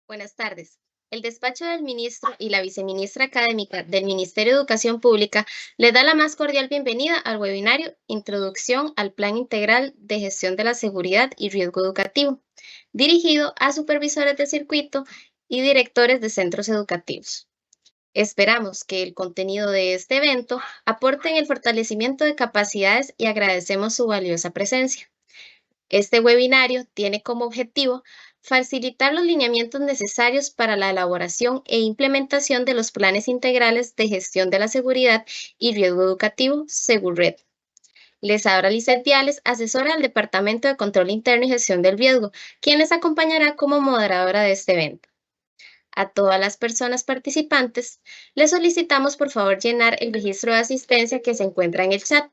Buenas tardes. El despacho del ministro y la viceministra académica del Ministerio de Educación Pública le da la más cordial bienvenida al webinario Introducción al Plan Integral de Gestión de la Seguridad y Riesgo Educativo, dirigido a supervisores de circuito y directores de centros educativos. Esperamos que el contenido de este evento aporte en el fortalecimiento de capacidades y agradecemos su valiosa presencia. Este webinario tiene como objetivo facilitar los lineamientos necesarios para la elaboración e implementación de los planes integrales de gestión de la seguridad y riesgo educativo, SegurRed. Les habla Lizeth Viales, asesora del Departamento de Control Interno y Gestión del Riesgo, quien les acompañará como moderadora de este evento. A todas las personas participantes, les solicitamos por favor llenar el registro de asistencia que se encuentra en el chat.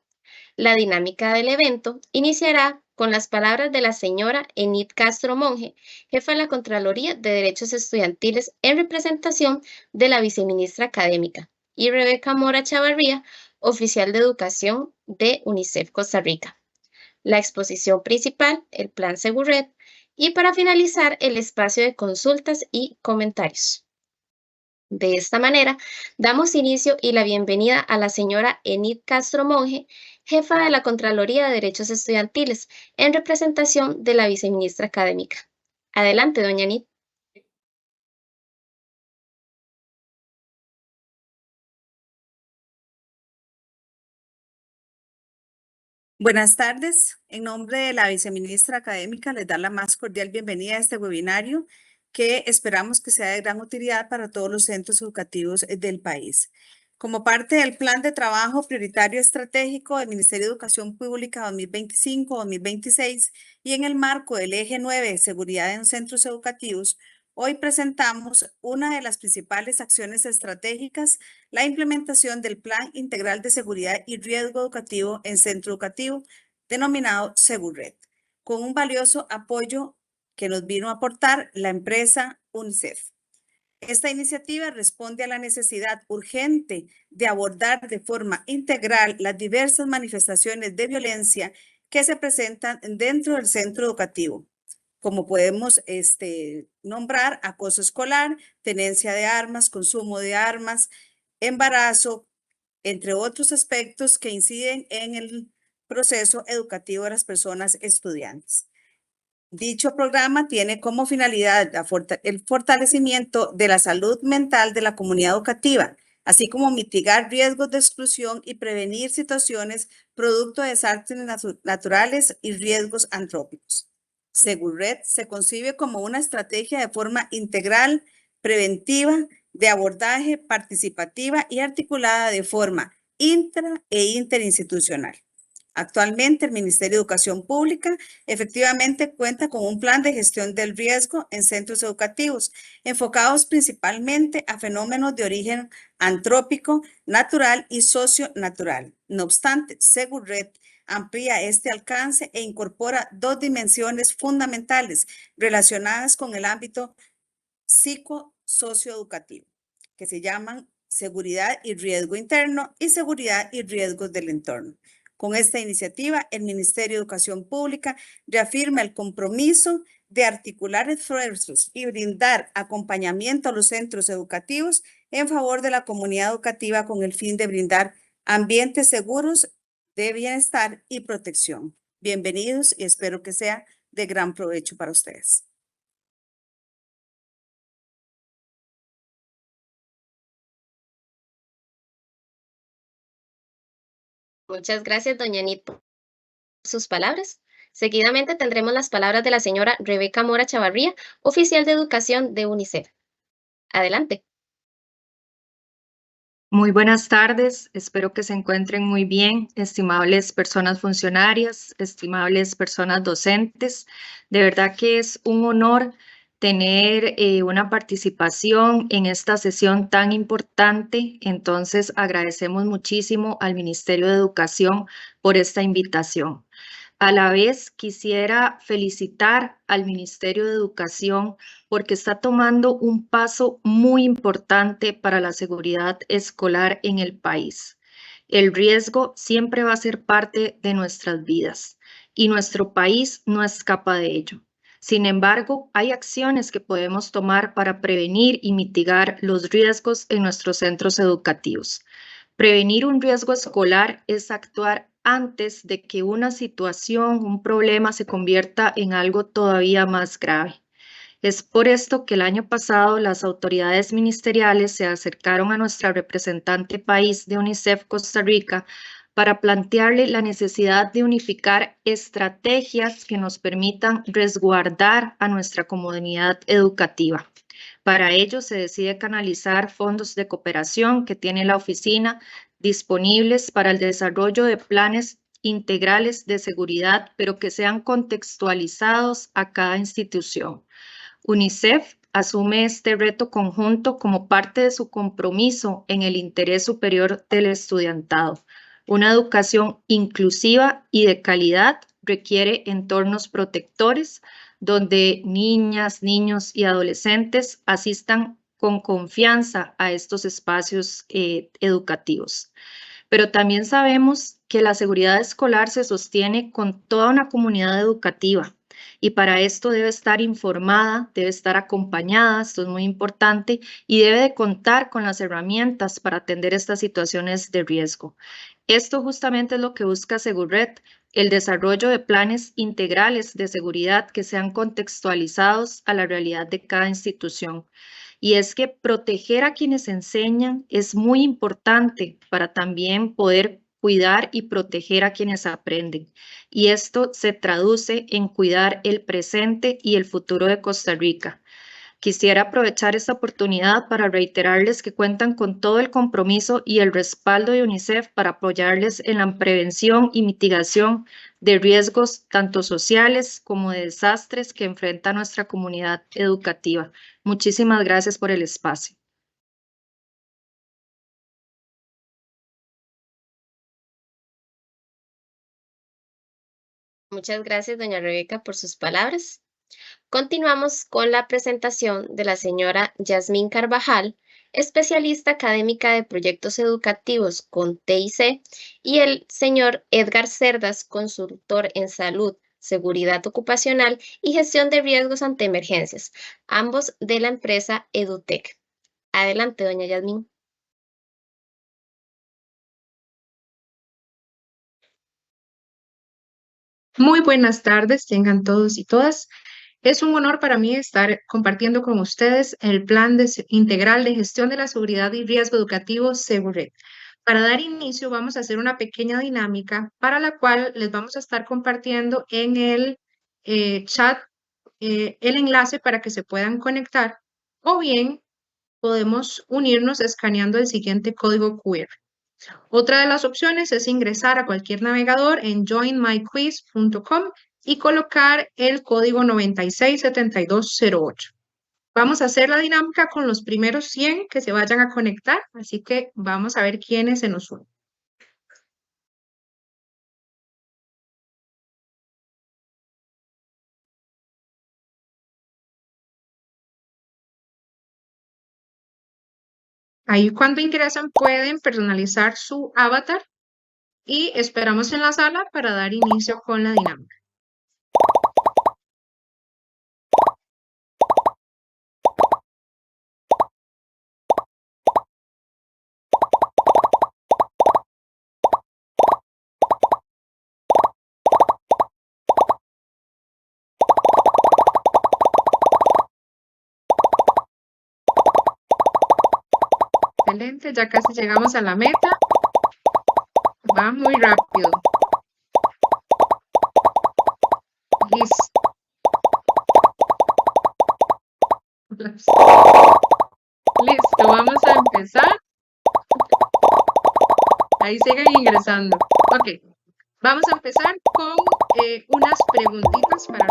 La dinámica del evento iniciará con las palabras de la señora Enid Castro Monge, jefa de la Contraloría de Derechos Estudiantiles en representación de la viceministra académica, y Rebeca Mora Chavarría, oficial de educación de UNICEF Costa Rica. La exposición principal, el Plan Segured, y para finalizar, el espacio de consultas y comentarios. De esta manera, damos inicio y la bienvenida a la señora Enid Castro Monge, jefa de la Contraloría de Derechos Estudiantiles, en representación de la viceministra académica. Adelante, doña Enid. Buenas tardes. En nombre de la viceministra académica, les da la más cordial bienvenida a este webinario que esperamos que sea de gran utilidad para todos los centros educativos del país. Como parte del Plan de Trabajo Prioritario Estratégico del Ministerio de Educación Pública 2025-2026 y en el marco del Eje 9, Seguridad en Centros Educativos, hoy presentamos una de las principales acciones estratégicas, la implementación del Plan Integral de Seguridad y Riesgo Educativo en Centro Educativo, denominado SegurRed, con un valioso apoyo que nos vino a aportar la empresa UNICEF. Esta iniciativa responde a la necesidad urgente de abordar de forma integral las diversas manifestaciones de violencia que se presentan dentro del centro educativo, como podemos nombrar acoso escolar, tenencia de armas, consumo de armas, embarazo, entre otros aspectos que inciden en el proceso educativo de las personas estudiantes. Dicho programa tiene como finalidad el fortalecimiento de la salud mental de la comunidad educativa, así como mitigar riesgos de exclusión y prevenir situaciones producto de desastres naturales y riesgos antrópicos. SegurRed se concibe como una estrategia de forma integral, preventiva, de abordaje participativa y articulada de forma intra e interinstitucional. Actualmente, el Ministerio de Educación Pública efectivamente cuenta con un plan de gestión del riesgo en centros educativos, enfocados principalmente a fenómenos de origen antrópico, natural y socio-natural. No obstante, SegurRed amplía este alcance e incorpora dos dimensiones fundamentales relacionadas con el ámbito psicosocioeducativo, que se llaman seguridad y riesgo interno y seguridad y riesgos del entorno. Con esta iniciativa, el Ministerio de Educación Pública reafirma el compromiso de articular esfuerzos y brindar acompañamiento a los centros educativos en favor de la comunidad educativa con el fin de brindar ambientes seguros de bienestar y protección. Bienvenidos y espero que sea de gran provecho para ustedes. Muchas gracias, doña Enid, por sus palabras. Seguidamente tendremos las palabras de la señora Rebeca Mora Chavarría, oficial de educación de UNICEF. Adelante. Muy buenas tardes, espero que se encuentren muy bien, estimables personas funcionarias, estimables personas docentes. De verdad que es un honor tener una participación en esta sesión tan importante, entonces agradecemos muchísimo al Ministerio de Educación por esta invitación. A la vez, quisiera felicitar al Ministerio de Educación porque está tomando un paso muy importante para la seguridad escolar en el país. El riesgo siempre va a ser parte de nuestras vidas y nuestro país no escapa de ello. Sin embargo, hay acciones que podemos tomar para prevenir y mitigar los riesgos en nuestros centros educativos. Prevenir un riesgo escolar es actuar antes de que una situación, un problema se convierta en algo todavía más grave. Es por esto que el año pasado las autoridades ministeriales se acercaron a nuestra representante país de UNICEF Costa Rica para plantearle la necesidad de unificar estrategias que nos permitan resguardar a nuestra comunidad educativa. Para ello se decide canalizar fondos de cooperación que tiene la oficina disponibles para el desarrollo de planes integrales de seguridad, pero que sean contextualizados a cada institución. UNICEF asume este reto conjunto como parte de su compromiso en el interés superior del estudiantado. Una educación inclusiva y de calidad requiere entornos protectores donde niñas, niños y adolescentes asistan con confianza a estos espacios educativos. Pero también sabemos que la seguridad escolar se sostiene con toda una comunidad educativa. Y para esto debe estar informada, debe estar acompañada, esto es muy importante, y debe de contar con las herramientas para atender estas situaciones de riesgo. Esto justamente es lo que busca Seguret, el desarrollo de planes integrales de seguridad que sean contextualizados a la realidad de cada institución. Y es que proteger a quienes enseñan es muy importante para también poder cuidar y proteger a quienes aprenden. Y esto se traduce en cuidar el presente y el futuro de Costa Rica. Quisiera aprovechar esta oportunidad para reiterarles que cuentan con todo el compromiso y el respaldo de UNICEF para apoyarles en la prevención y mitigación de riesgos tanto sociales como de desastres que enfrenta nuestra comunidad educativa. Muchísimas gracias por el espacio. Muchas gracias, doña Rebeca, por sus palabras. Continuamos con la presentación de la señora Yasmín Carvajal, especialista académica de proyectos educativos con TIC, y el señor Edgar Cerdas, consultor en salud, seguridad ocupacional y gestión de riesgos ante emergencias, ambos de la empresa EduTech. Adelante, doña Yasmín. Muy buenas tardes, tengan todos y todas. Es un honor para mí estar compartiendo con ustedes el Plan Integral de Gestión de la Seguridad y Riesgo Educativo Seguret. Para dar inicio, vamos a hacer una pequeña dinámica para la cual les vamos a estar compartiendo en el chat el enlace para que se puedan conectar, o bien podemos unirnos escaneando el siguiente código QR. Otra de las opciones es ingresar a cualquier navegador en joinmyquiz.com y colocar el código 967208. Vamos a hacer la dinámica con los primeros 100 que se vayan a conectar, así que vamos a ver quiénes se nos unen. Ahí cuando ingresan pueden personalizar su avatar y esperamos en la sala para dar inicio con la dinámica. Excelente, ya casi llegamos a la meta. Va muy rápido. Listo. Listo, vamos a empezar. Ahí siguen ingresando. Ok, vamos a empezar con unas preguntitas para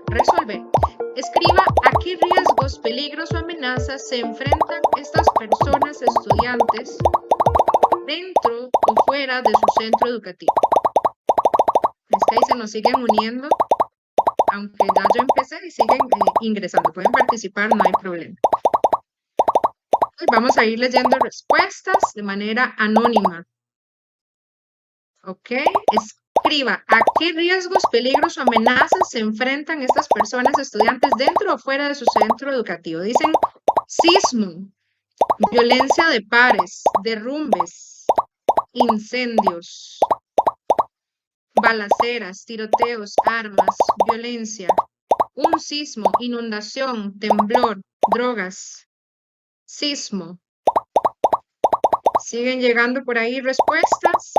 resolver. Escriba a qué riesgos, peligros o amenazas se enfrentan estas personas estudiantes dentro o fuera de su centro educativo. Es que ahí se nos siguen uniendo, aunque ya yo empecé y siguen ingresando. Pueden participar, no hay problema. Vamos a ir leyendo respuestas de manera anónima. Ok, escriba a qué riesgos, peligros o amenazas se enfrentan estas personas estudiantes dentro o fuera de su centro educativo. Dicen sismo, violencia de pares, derrumbes, incendios, balaceras, tiroteos, armas, violencia, un sismo, inundación, temblor, drogas, sismo. Siguen llegando por ahí respuestas.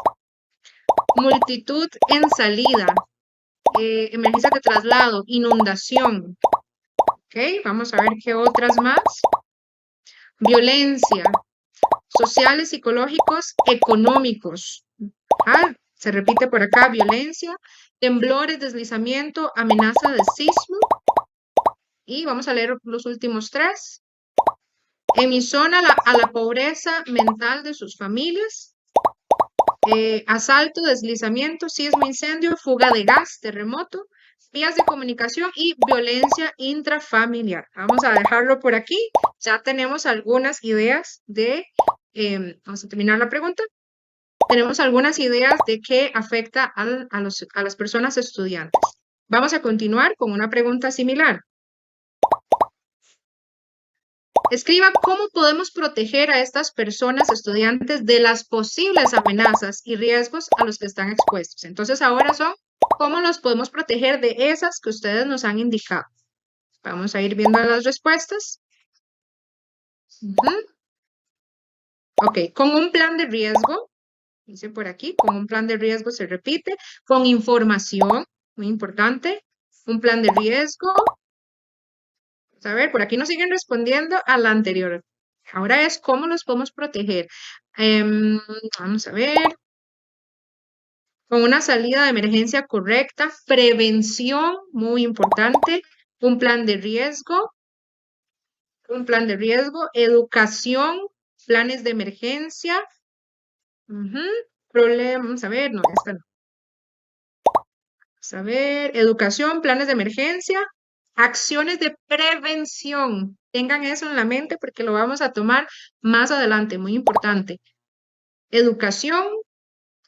Multitud en salida, emergencia de traslado, inundación. Ok, vamos a ver qué otras más. Violencia, sociales, psicológicos, económicos. Se repite por acá, violencia, temblores, deslizamiento, amenaza de sismo. Y vamos a leer los últimos tres. Emisión a la pobreza mental de sus familias. Asalto, deslizamiento, sismo, incendio, fuga de gas, terremoto, vías de comunicación y violencia intrafamiliar. Vamos a dejarlo por aquí. Ya tenemos algunas ideas de, vamos a terminar la pregunta. Tenemos algunas ideas de qué afecta a las personas estudiantes. Vamos a continuar con una pregunta similar. Escriba cómo podemos proteger a estas personas estudiantes de las posibles amenazas y riesgos a los que están expuestos. Entonces ahora son cómo los podemos proteger de esas que ustedes nos han indicado. Vamos a ir viendo las respuestas. Ok, con un plan de riesgo, dice por aquí, con un plan de riesgo se repite, con información, muy importante, un plan de riesgo. A ver, por aquí nos siguen respondiendo a la anterior. Ahora es cómo los podemos proteger. Vamos a ver. Con una salida de emergencia correcta, prevención, muy importante, un plan de riesgo, educación, planes de emergencia. Vamos a ver, no, esta no. Vamos a ver, educación, planes de emergencia, acciones de prevención. Tengan eso en la mente porque lo vamos a tomar más adelante, muy importante. Educación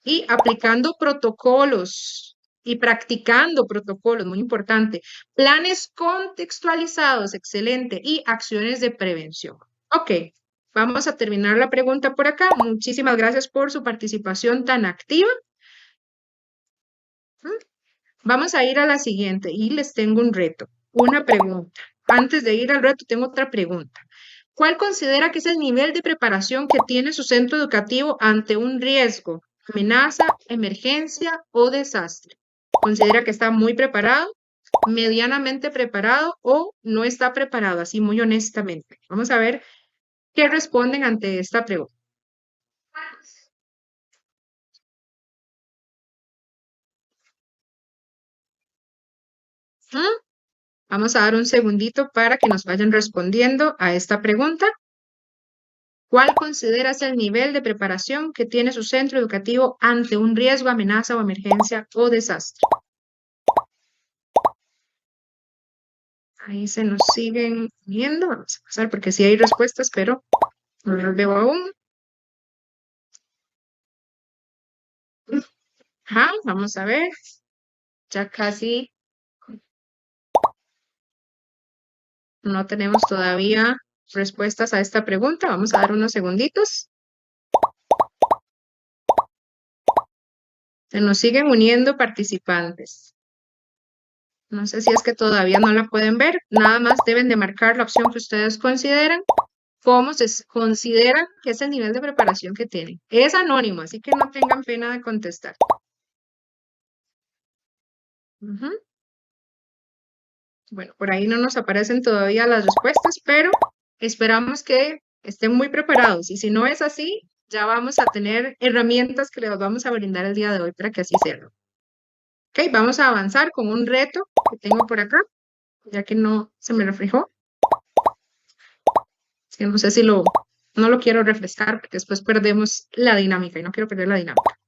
y aplicando protocolos y practicando protocolos, muy importante. Planes contextualizados, excelente. Y acciones de prevención. Ok, vamos a terminar la pregunta por acá. Muchísimas gracias por su participación tan activa. Vamos a ir a la siguiente y les tengo un reto, una pregunta. Antes de ir al reto, tengo otra pregunta. ¿Cuál considera que es el nivel de preparación que tiene su centro educativo ante un riesgo, amenaza, emergencia o desastre? ¿Considera que está muy preparado, medianamente preparado o no está preparado? Así muy honestamente. Vamos a ver qué responden ante esta pregunta. Vamos a dar un segundito para que nos vayan respondiendo a esta pregunta. ¿Cuál consideras el nivel de preparación que tiene su centro educativo ante un riesgo, amenaza o emergencia o desastre? Ahí se nos siguen viendo. Vamos a pasar porque sí hay respuestas, pero no las veo aún. Vamos a ver. Ya casi no tenemos todavía respuestas a esta pregunta. Vamos a dar unos segunditos. Se nos siguen uniendo participantes. No sé si es que todavía no la pueden ver. Nada más deben de marcar la opción que ustedes consideran. ¿Cómo se consideran que es el nivel de preparación que tienen? Es anónimo, así que no tengan pena de contestar. Bueno, por ahí no nos aparecen todavía las respuestas, pero esperamos que estén muy preparados. Y si no es así, ya vamos a tener herramientas que les vamos a brindar el día de hoy para que así sea. Ok, vamos a avanzar con un reto que tengo por acá, ya que no se me reflejó. Es que no sé si no lo quiero refrescar porque después perdemos la dinámica y no quiero perder la dinámica.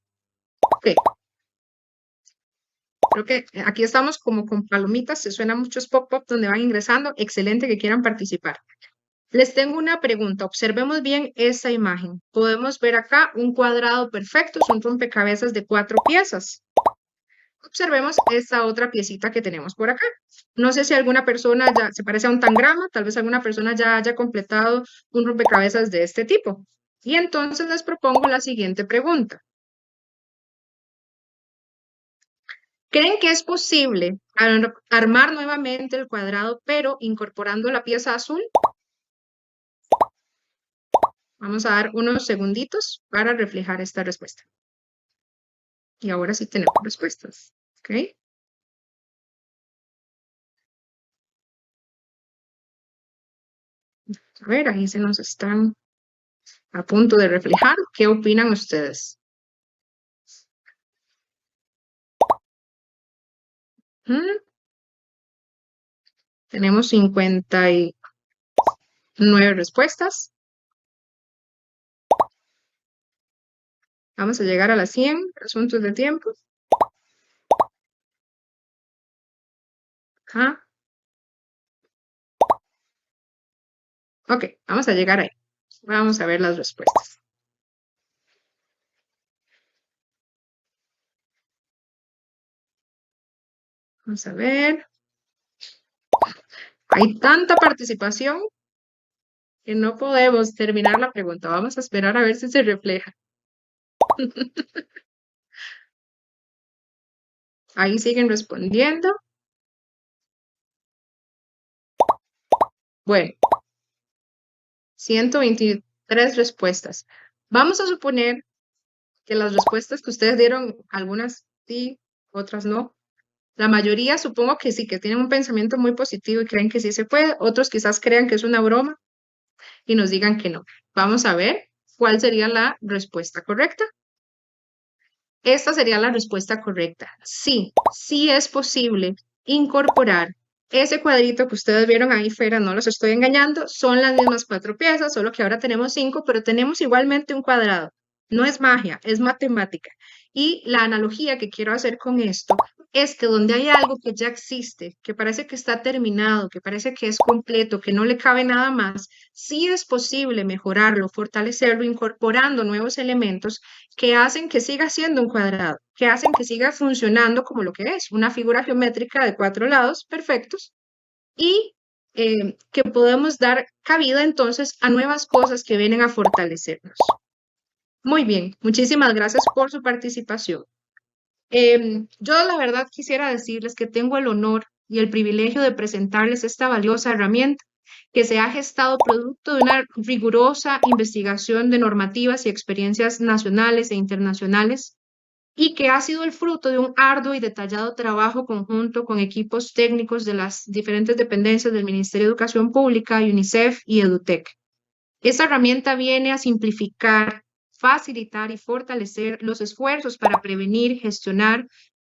Ok. Creo que aquí estamos como con palomitas, se suenan muchos pop-up donde van ingresando. Excelente que quieran participar. Les tengo una pregunta. Observemos bien esta imagen. Podemos ver acá un cuadrado perfecto, es un rompecabezas de 4 piezas. Observemos esta otra piecita que tenemos por acá. No sé si alguna persona ya se parece a un tangrama, tal vez alguna persona ya haya completado un rompecabezas de este tipo. Y entonces les propongo la siguiente pregunta. ¿Creen que es posible armar nuevamente el cuadrado, pero incorporando la pieza azul? Vamos a dar unos segunditos para reflejar esta respuesta. Y ahora sí tenemos respuestas. ¿Ok? A ver, ahí se nos están a punto de reflejar. ¿Qué opinan ustedes? Tenemos 59 respuestas. Vamos a llegar a las 100 asuntos de tiempo. Ajá. Ok, vamos a llegar ahí. Vamos a ver las respuestas. Vamos a ver. Hay tanta participación que no podemos terminar la pregunta. Vamos a esperar a ver si se refleja. Ahí siguen respondiendo. Bueno, 123 respuestas. Vamos a suponer que las respuestas que ustedes dieron, algunas sí, otras no. La mayoría supongo que sí, que tienen un pensamiento muy positivo y creen que sí se puede. Otros quizás crean que es una broma y nos digan que no. Vamos a ver cuál sería la respuesta correcta. Esta sería la respuesta correcta. Sí, sí es posible incorporar ese cuadrito que ustedes vieron ahí fuera, no los estoy engañando, son las mismas 4 piezas, solo que ahora tenemos 5, pero tenemos igualmente un cuadrado. No es magia, es matemática. Y la analogía que quiero hacer con esto es que donde hay algo que ya existe, que parece que está terminado, que parece que es completo, que no le cabe nada más, sí es posible mejorarlo, fortalecerlo, incorporando nuevos elementos que hacen que siga siendo un cuadrado, que hacen que siga funcionando como lo que es, una figura geométrica de 4 lados perfectos y que podemos dar cabida entonces a nuevas cosas que vienen a fortalecernos. Muy bien, muchísimas gracias por su participación. Yo la verdad quisiera decirles que tengo el honor y el privilegio de presentarles esta valiosa herramienta que se ha gestado producto de una rigurosa investigación de normativas y experiencias nacionales e internacionales y que ha sido el fruto de un arduo y detallado trabajo conjunto con equipos técnicos de las diferentes dependencias del Ministerio de Educación Pública, UNICEF y EDUTEC. Esta herramienta viene a simplificar, facilitar y fortalecer los esfuerzos para prevenir, gestionar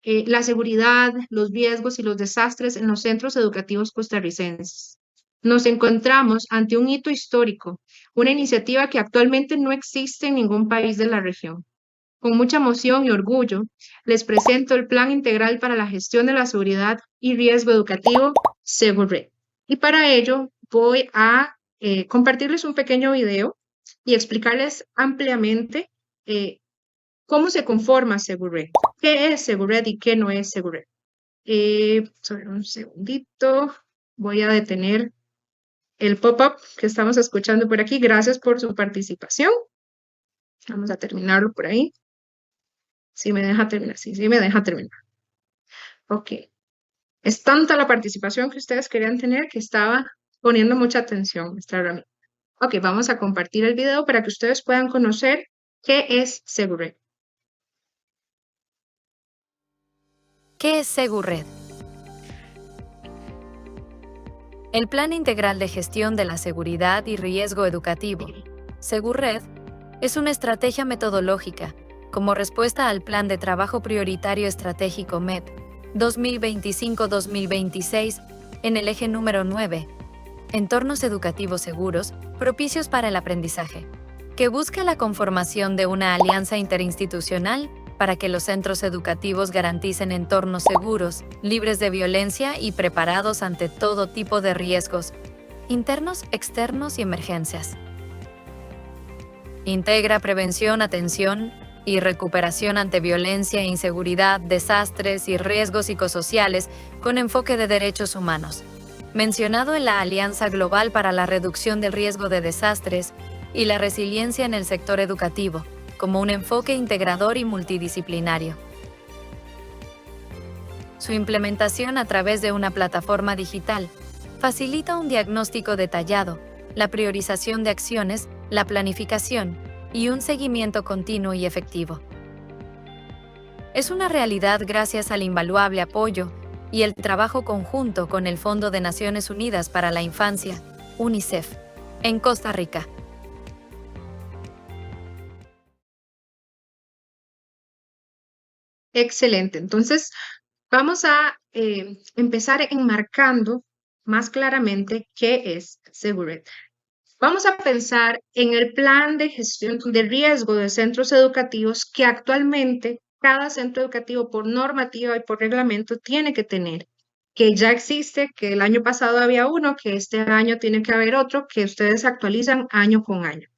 la seguridad, los riesgos y los desastres en los centros educativos costarricenses. Nos encontramos ante un hito histórico, una iniciativa que actualmente no existe en ningún país de la región. Con mucha emoción y orgullo, les presento el Plan Integral para la Gestión de la Seguridad y Riesgo Educativo, SeguRed. Y para ello voy a compartirles un pequeño video y explicarles ampliamente cómo se conforma SeguRed, qué es SeguRed y qué no es SeguRed. Solo un segundito, voy a detener el pop-up que estamos escuchando por aquí. Gracias por su participación. Vamos a terminarlo por ahí. Si me deja terminar, sí me deja terminar. Ok. Es tanta la participación que ustedes querían tener que estaba poniendo mucha atención esta herramienta. Ok, vamos a compartir el video para que ustedes puedan conocer qué es SeguRed. ¿Qué es SeguRed? El Plan Integral de Gestión de la Seguridad y Riesgo Educativo, SeguRed, es una estrategia metodológica como respuesta al Plan de Trabajo Prioritario Estratégico MEP 2025-2026 en el eje número 9, Entornos educativos seguros, propicios para el aprendizaje, que busca la conformación de una alianza interinstitucional para que los centros educativos garanticen entornos seguros, libres de violencia y preparados ante todo tipo de riesgos, internos, externos y emergencias. Integra prevención, atención, y recuperación ante violencia e inseguridad, desastres y riesgos psicosociales con enfoque de derechos humanos, mencionado en la Alianza Global para la Reducción del Riesgo de Desastres y la Resiliencia en el Sector Educativo, como un enfoque integrador y multidisciplinario. Su implementación a través de una plataforma digital facilita un diagnóstico detallado, la priorización de acciones, la planificación y un seguimiento continuo y efectivo. Es una realidad gracias al invaluable apoyo y el trabajo conjunto con el Fondo de Naciones Unidas para la Infancia, UNICEF, en Costa Rica. Excelente. Entonces, vamos a empezar enmarcando más claramente qué es Seguret. Vamos a pensar en el plan de gestión de riesgo de centros educativos que actualmente cada centro educativo por normativa y por reglamento tiene que tener, que ya existe, que el año pasado había uno, que este año tiene que haber otro, que ustedes actualizan año con año.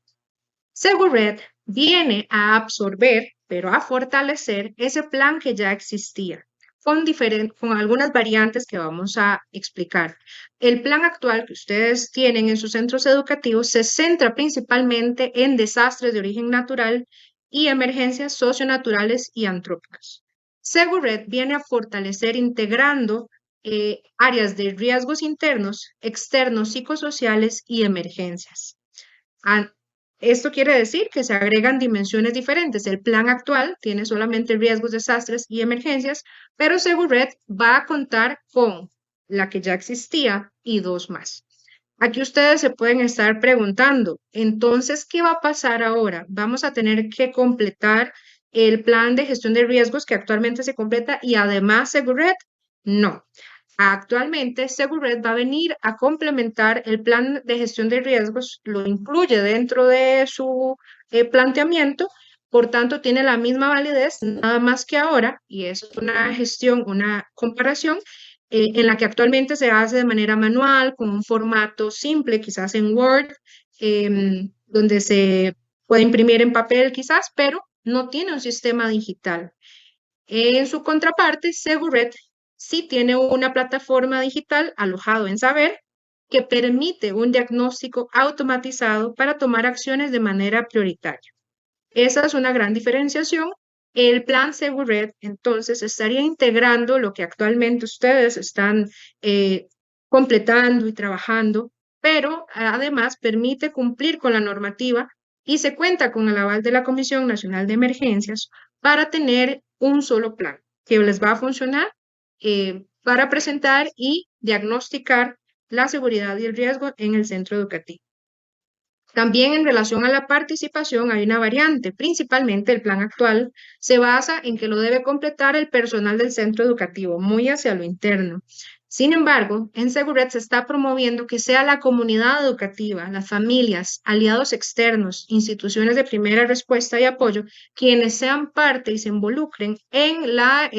Seguret viene a absorber, pero a fortalecer ese plan que ya existía, con algunas variantes que vamos a explicar. El plan actual que ustedes tienen en sus centros educativos se centra principalmente en desastres de origen natural y emergencias socionaturales y antrópicas. Seguret viene a fortalecer integrando áreas de riesgos internos, externos, psicosociales y emergencias. Esto quiere decir que se agregan dimensiones diferentes. El plan actual tiene solamente riesgos, desastres y emergencias, pero Seguret va a contar con la que ya existía y dos más. Aquí ustedes se pueden estar preguntando, entonces, ¿qué va a pasar ahora? ¿Vamos a tener que completar el plan de gestión de riesgos que actualmente se completa y además Seguret? No. Actualmente, Seguret va a venir a complementar el plan de gestión de riesgos, lo incluye dentro de su planteamiento, por tanto, tiene la misma validez, nada más que ahora, y es una gestión, una comparación en la que actualmente se hace de manera manual, con un formato simple, quizás en Word, donde se puede imprimir en papel quizás, pero no tiene un sistema digital. En su contraparte, Seguret sí tiene una plataforma digital alojado en Saber que permite un diagnóstico automatizado para tomar acciones de manera prioritaria. Esa es una gran diferenciación. El plan Seguret entonces estaría integrando lo que actualmente ustedes están completando y trabajando, pero además permite cumplir con la normativa y se cuenta con el aval de la Comisión Nacional de Emergencias para tener un solo plan que les va a funcionar para presentar y diagnosticar la seguridad y el riesgo en el centro educativo. También en relación a la participación hay una variante, principalmente el plan actual se basa en que lo debe completar el personal del centro educativo, muy hacia lo interno. Sin embargo, en Seguret se está promoviendo que sea la comunidad educativa, las familias, aliados externos, instituciones de primera respuesta y apoyo, quienes sean parte y se involucren en la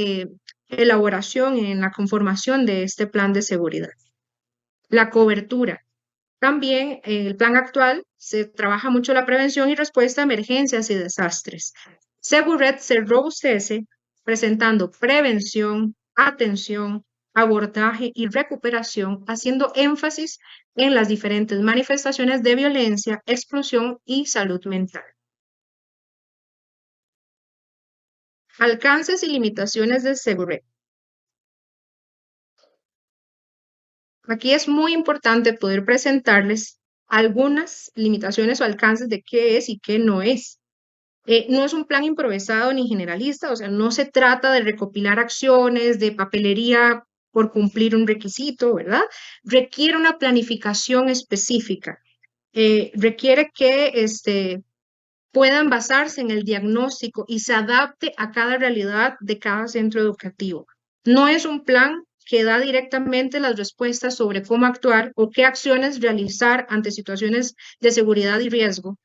elaboración y en la conformación de este plan de seguridad. La cobertura. También en el plan actual se trabaja mucho la prevención y respuesta a emergencias y desastres. Seguret se robustece presentando prevención, atención, abordaje y recuperación, haciendo énfasis en las diferentes manifestaciones de violencia, exclusión y salud mental. Alcances y limitaciones de Seguret. Aquí es muy importante poder presentarles algunas limitaciones o alcances de qué es y qué no es. No es un plan improvisado ni generalista, o sea, no se trata de recopilar acciones, de papelería por cumplir un requisito, ¿verdad? Requiere una planificación específica. Requiere que puedan basarse en el diagnóstico y se adapte a cada realidad de cada centro educativo. No es un plan que da directamente las respuestas sobre cómo actuar o qué acciones realizar ante situaciones de seguridad y riesgo.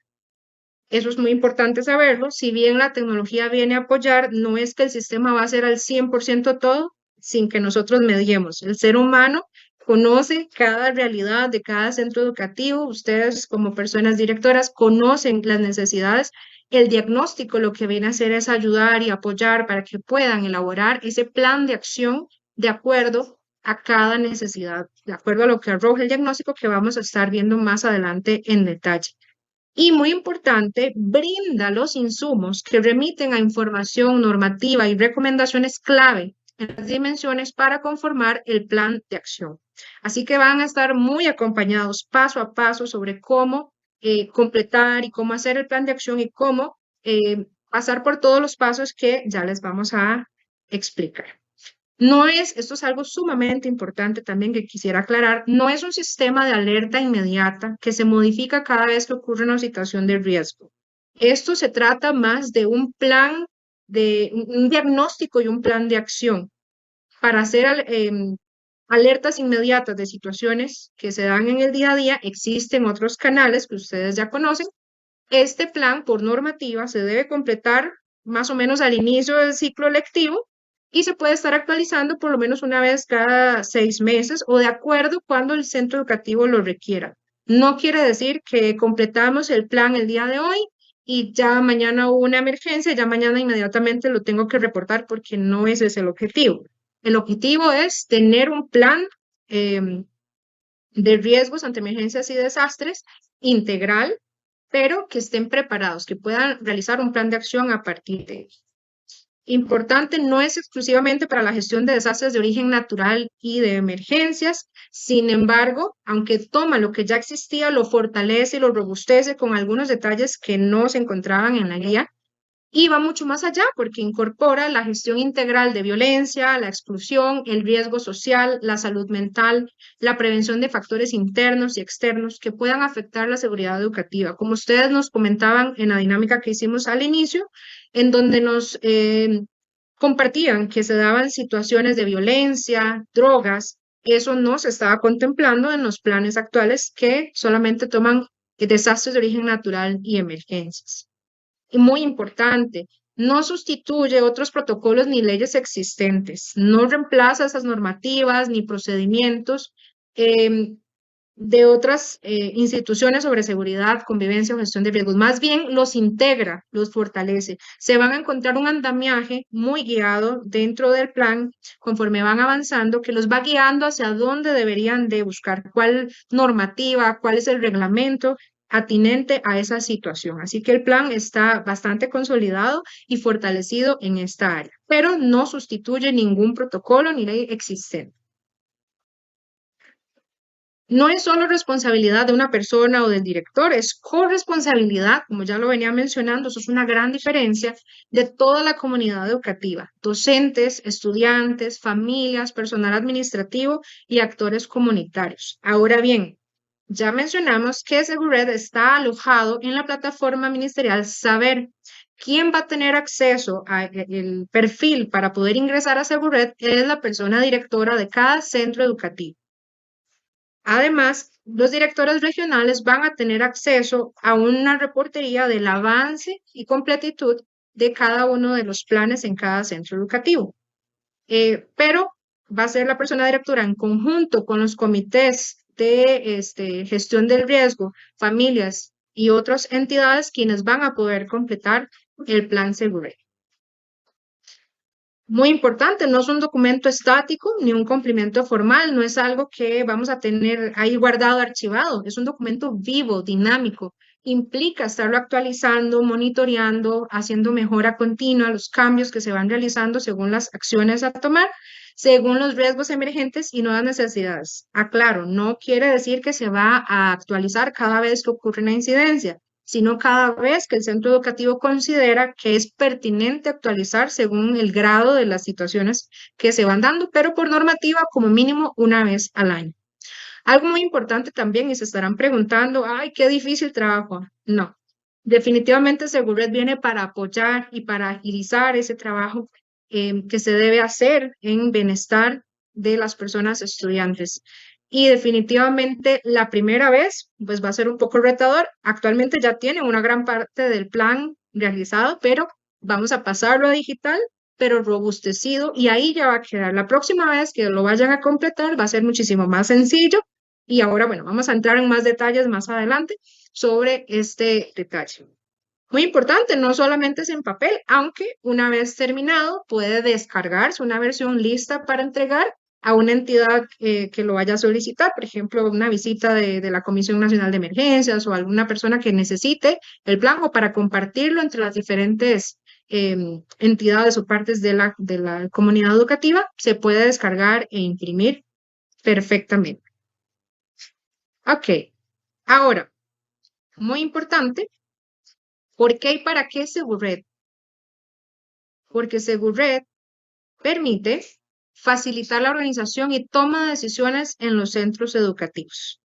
Eso es muy importante saberlo. Si bien la tecnología viene a apoyar, no es que el sistema va a hacer al 100% todo sin que nosotros mediemos. El ser humano conoce cada realidad de cada centro educativo. Ustedes como personas directoras conocen las necesidades. El diagnóstico lo que viene a hacer es ayudar y apoyar para que puedan elaborar ese plan de acción de acuerdo a cada necesidad, de acuerdo a lo que arroja el diagnóstico que vamos a estar viendo más adelante en detalle. Y muy importante, brinda los insumos que remiten a información normativa y recomendaciones clave en las dimensiones para conformar el plan de acción. Así que van a estar muy acompañados paso a paso sobre cómo completar y cómo hacer el plan de acción y cómo pasar por todos los pasos que ya les vamos a explicar. Esto es algo sumamente importante también que quisiera aclarar, no es un sistema de alerta inmediata que se modifica cada vez que ocurre una situación de riesgo. Esto se trata más de un plan, de un diagnóstico y un plan de acción para hacer alertas inmediatas de situaciones que se dan en el día a día. Existen otros canales que ustedes ya conocen. Este plan, por normativa, se debe completar más o menos al inicio del ciclo lectivo y se puede estar actualizando por lo menos una vez cada 6 meses o de acuerdo cuando el centro educativo lo requiera. No quiere decir que completamos el plan el día de hoy y ya mañana hubo una emergencia, ya mañana inmediatamente lo tengo que reportar porque no ese es el objetivo. El objetivo es tener un plan de riesgos ante emergencias y desastres integral, pero que estén preparados, que puedan realizar un plan de acción a partir de ello. Importante, no es exclusivamente para la gestión de desastres de origen natural y de emergencias, sin embargo, aunque toma lo que ya existía, lo fortalece y lo robustece con algunos detalles que no se encontraban en la guía, y va mucho más allá porque incorpora la gestión integral de violencia, la exclusión, el riesgo social, la salud mental, la prevención de factores internos y externos que puedan afectar la seguridad educativa. Como ustedes nos comentaban en la dinámica que hicimos al inicio, en donde nos compartían que se daban situaciones de violencia, drogas, eso no se estaba contemplando en los planes actuales que solamente toman desastres de origen natural y emergencias. Y muy importante, no sustituye otros protocolos ni leyes existentes, no reemplaza esas normativas ni procedimientos de otras instituciones sobre seguridad, convivencia o gestión de riesgos. Más bien los integra, los fortalece. Se van a encontrar un andamiaje muy guiado dentro del plan conforme van avanzando que los va guiando hacia dónde deberían de buscar, cuál normativa, cuál es el reglamento atinente a esa situación. Así que el plan está bastante consolidado y fortalecido en esta área, pero no sustituye ningún protocolo ni ley existente. No es solo responsabilidad de una persona o del director, es corresponsabilidad, como ya lo venía mencionando, eso es una gran diferencia, de toda la comunidad educativa, docentes, estudiantes, familias, personal administrativo y actores comunitarios. Ahora bien, ya mencionamos que Segured está alojado en la plataforma ministerial Saber. ¿Quién va a tener acceso al perfil para poder ingresar a Segured? Es la persona directora de cada centro educativo. Además, los directores regionales van a tener acceso a una reportería del avance y completitud de cada uno de los planes en cada centro educativo. Pero va a ser la persona directora en conjunto con los comités de gestión del riesgo, familias y otras entidades quienes van a poder completar el plan Segured. Muy importante, no es un documento estático ni un cumplimiento formal, no es algo que vamos a tener ahí guardado, archivado, es un documento vivo, dinámico, implica estarlo actualizando, monitoreando, haciendo mejora continua, los cambios que se van realizando según las acciones a tomar, según los riesgos emergentes y nuevas necesidades. Aclaro, no quiere decir que se va a actualizar cada vez que ocurre una incidencia, sino cada vez que el centro educativo considera que es pertinente actualizar según el grado de las situaciones que se van dando, pero por normativa como mínimo una vez al año. Algo muy importante también, y se estarán preguntando, ay, qué difícil trabajo. No, definitivamente Segured viene para apoyar y para agilizar ese trabajo que se debe hacer en bienestar de las personas estudiantes. Y definitivamente la primera vez, pues va a ser un poco retador. Actualmente ya tienen una gran parte del plan realizado, pero vamos a pasarlo a digital pero robustecido, y ahí ya va a quedar. La próxima vez que lo vayan a completar va a ser muchísimo más sencillo. Y ahora, bueno, vamos a entrar en más detalles más adelante sobre este detalle. Muy importante, no solamente es en papel, aunque una vez terminado puede descargarse una versión lista para entregar a una entidad que lo vaya a solicitar, por ejemplo, una visita de la Comisión Nacional de Emergencias o alguna persona que necesite el plan o para compartirlo entre las diferentes entidades o partes de la comunidad educativa, se puede descargar e imprimir perfectamente. Ok, ahora, muy importante, ¿por qué y para qué Segured? Porque Segured permite facilitar la organización y toma de decisiones en los centros educativos.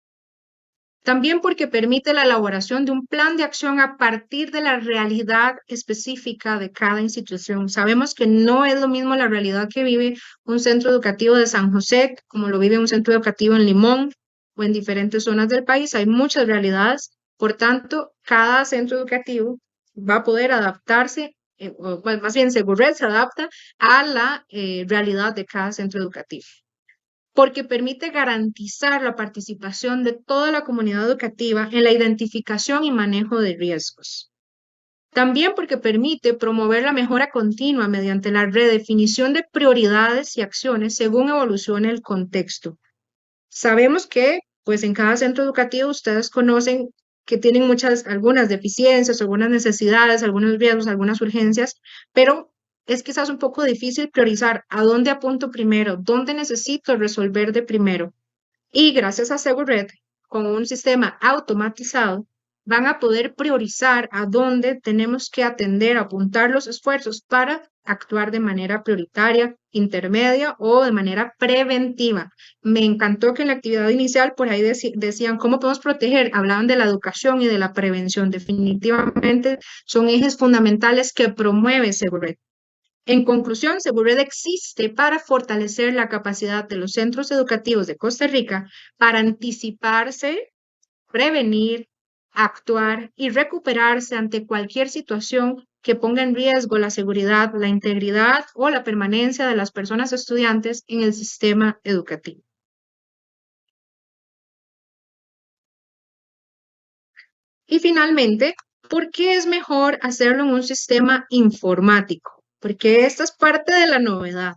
También porque permite la elaboración de un plan de acción a partir de la realidad específica de cada institución. Sabemos que no es lo mismo la realidad que vive un centro educativo de San José, como lo vive un centro educativo en Limón o en diferentes zonas del país. Hay muchas realidades. Por tanto, cada centro educativo va a poder adaptarse, o más bien Segured se adapta a la realidad de cada centro educativo, porque permite garantizar la participación de toda la comunidad educativa en la identificación y manejo de riesgos. También porque permite promover la mejora continua mediante la redefinición de prioridades y acciones según evolucione el contexto. Sabemos que, pues en cada centro educativo ustedes conocen que tienen algunas deficiencias, algunas necesidades, algunos riesgos, algunas urgencias, pero es quizás un poco difícil priorizar a dónde apunto primero, dónde necesito resolver de primero. Y gracias a Segured, con un sistema automatizado, van a poder priorizar a dónde tenemos que atender, apuntar los esfuerzos para actuar de manera prioritaria, intermedia o de manera preventiva. Me encantó que en la actividad inicial por ahí decían cómo podemos proteger, hablaban de la educación y de la prevención. Definitivamente son ejes fundamentales que promueve Segured. En conclusión, Segured existe para fortalecer la capacidad de los centros educativos de Costa Rica para anticiparse, prevenir, actuar y recuperarse ante cualquier situación que ponga en riesgo la seguridad, la integridad o la permanencia de las personas estudiantes en el sistema educativo. Y finalmente, ¿por qué es mejor hacerlo en un sistema informático? Porque esta es parte de la novedad.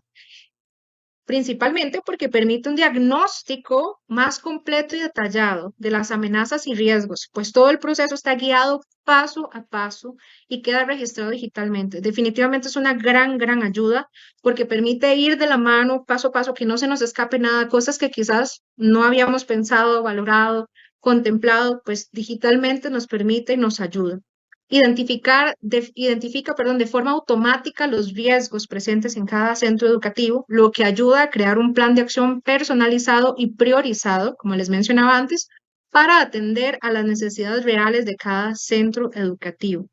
Principalmente porque permite un diagnóstico más completo y detallado de las amenazas y riesgos, pues todo el proceso está guiado paso a paso y queda registrado digitalmente. Definitivamente es una gran ayuda porque permite ir de la mano paso a paso, que no se nos escape nada, cosas que quizás no habíamos pensado, valorado, contemplado, pues digitalmente nos permite y nos ayuda. Identifica de forma automática los riesgos presentes en cada centro educativo, lo que ayuda a crear un plan de acción personalizado y priorizado, como les mencionaba antes, para atender a las necesidades reales de cada centro educativo.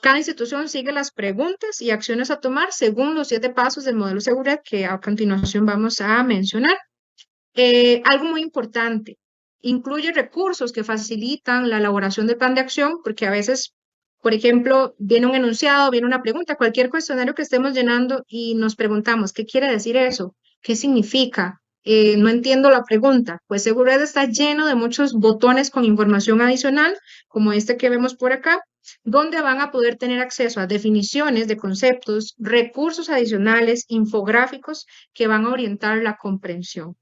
Cada institución sigue las preguntas y acciones a tomar según los 7 pasos del modelo Segured que a continuación vamos a mencionar. Algo muy importante, incluye recursos que facilitan la elaboración del plan de acción, porque a veces, por ejemplo, viene un enunciado, viene una pregunta, cualquier cuestionario que estemos llenando y nos preguntamos, ¿qué quiere decir eso? ¿Qué significa? No entiendo la pregunta. Pues Segured está lleno de muchos botones con información adicional, como este que vemos por acá, donde van a poder tener acceso a definiciones de conceptos, recursos adicionales, infográficos que van a orientar la comprensión.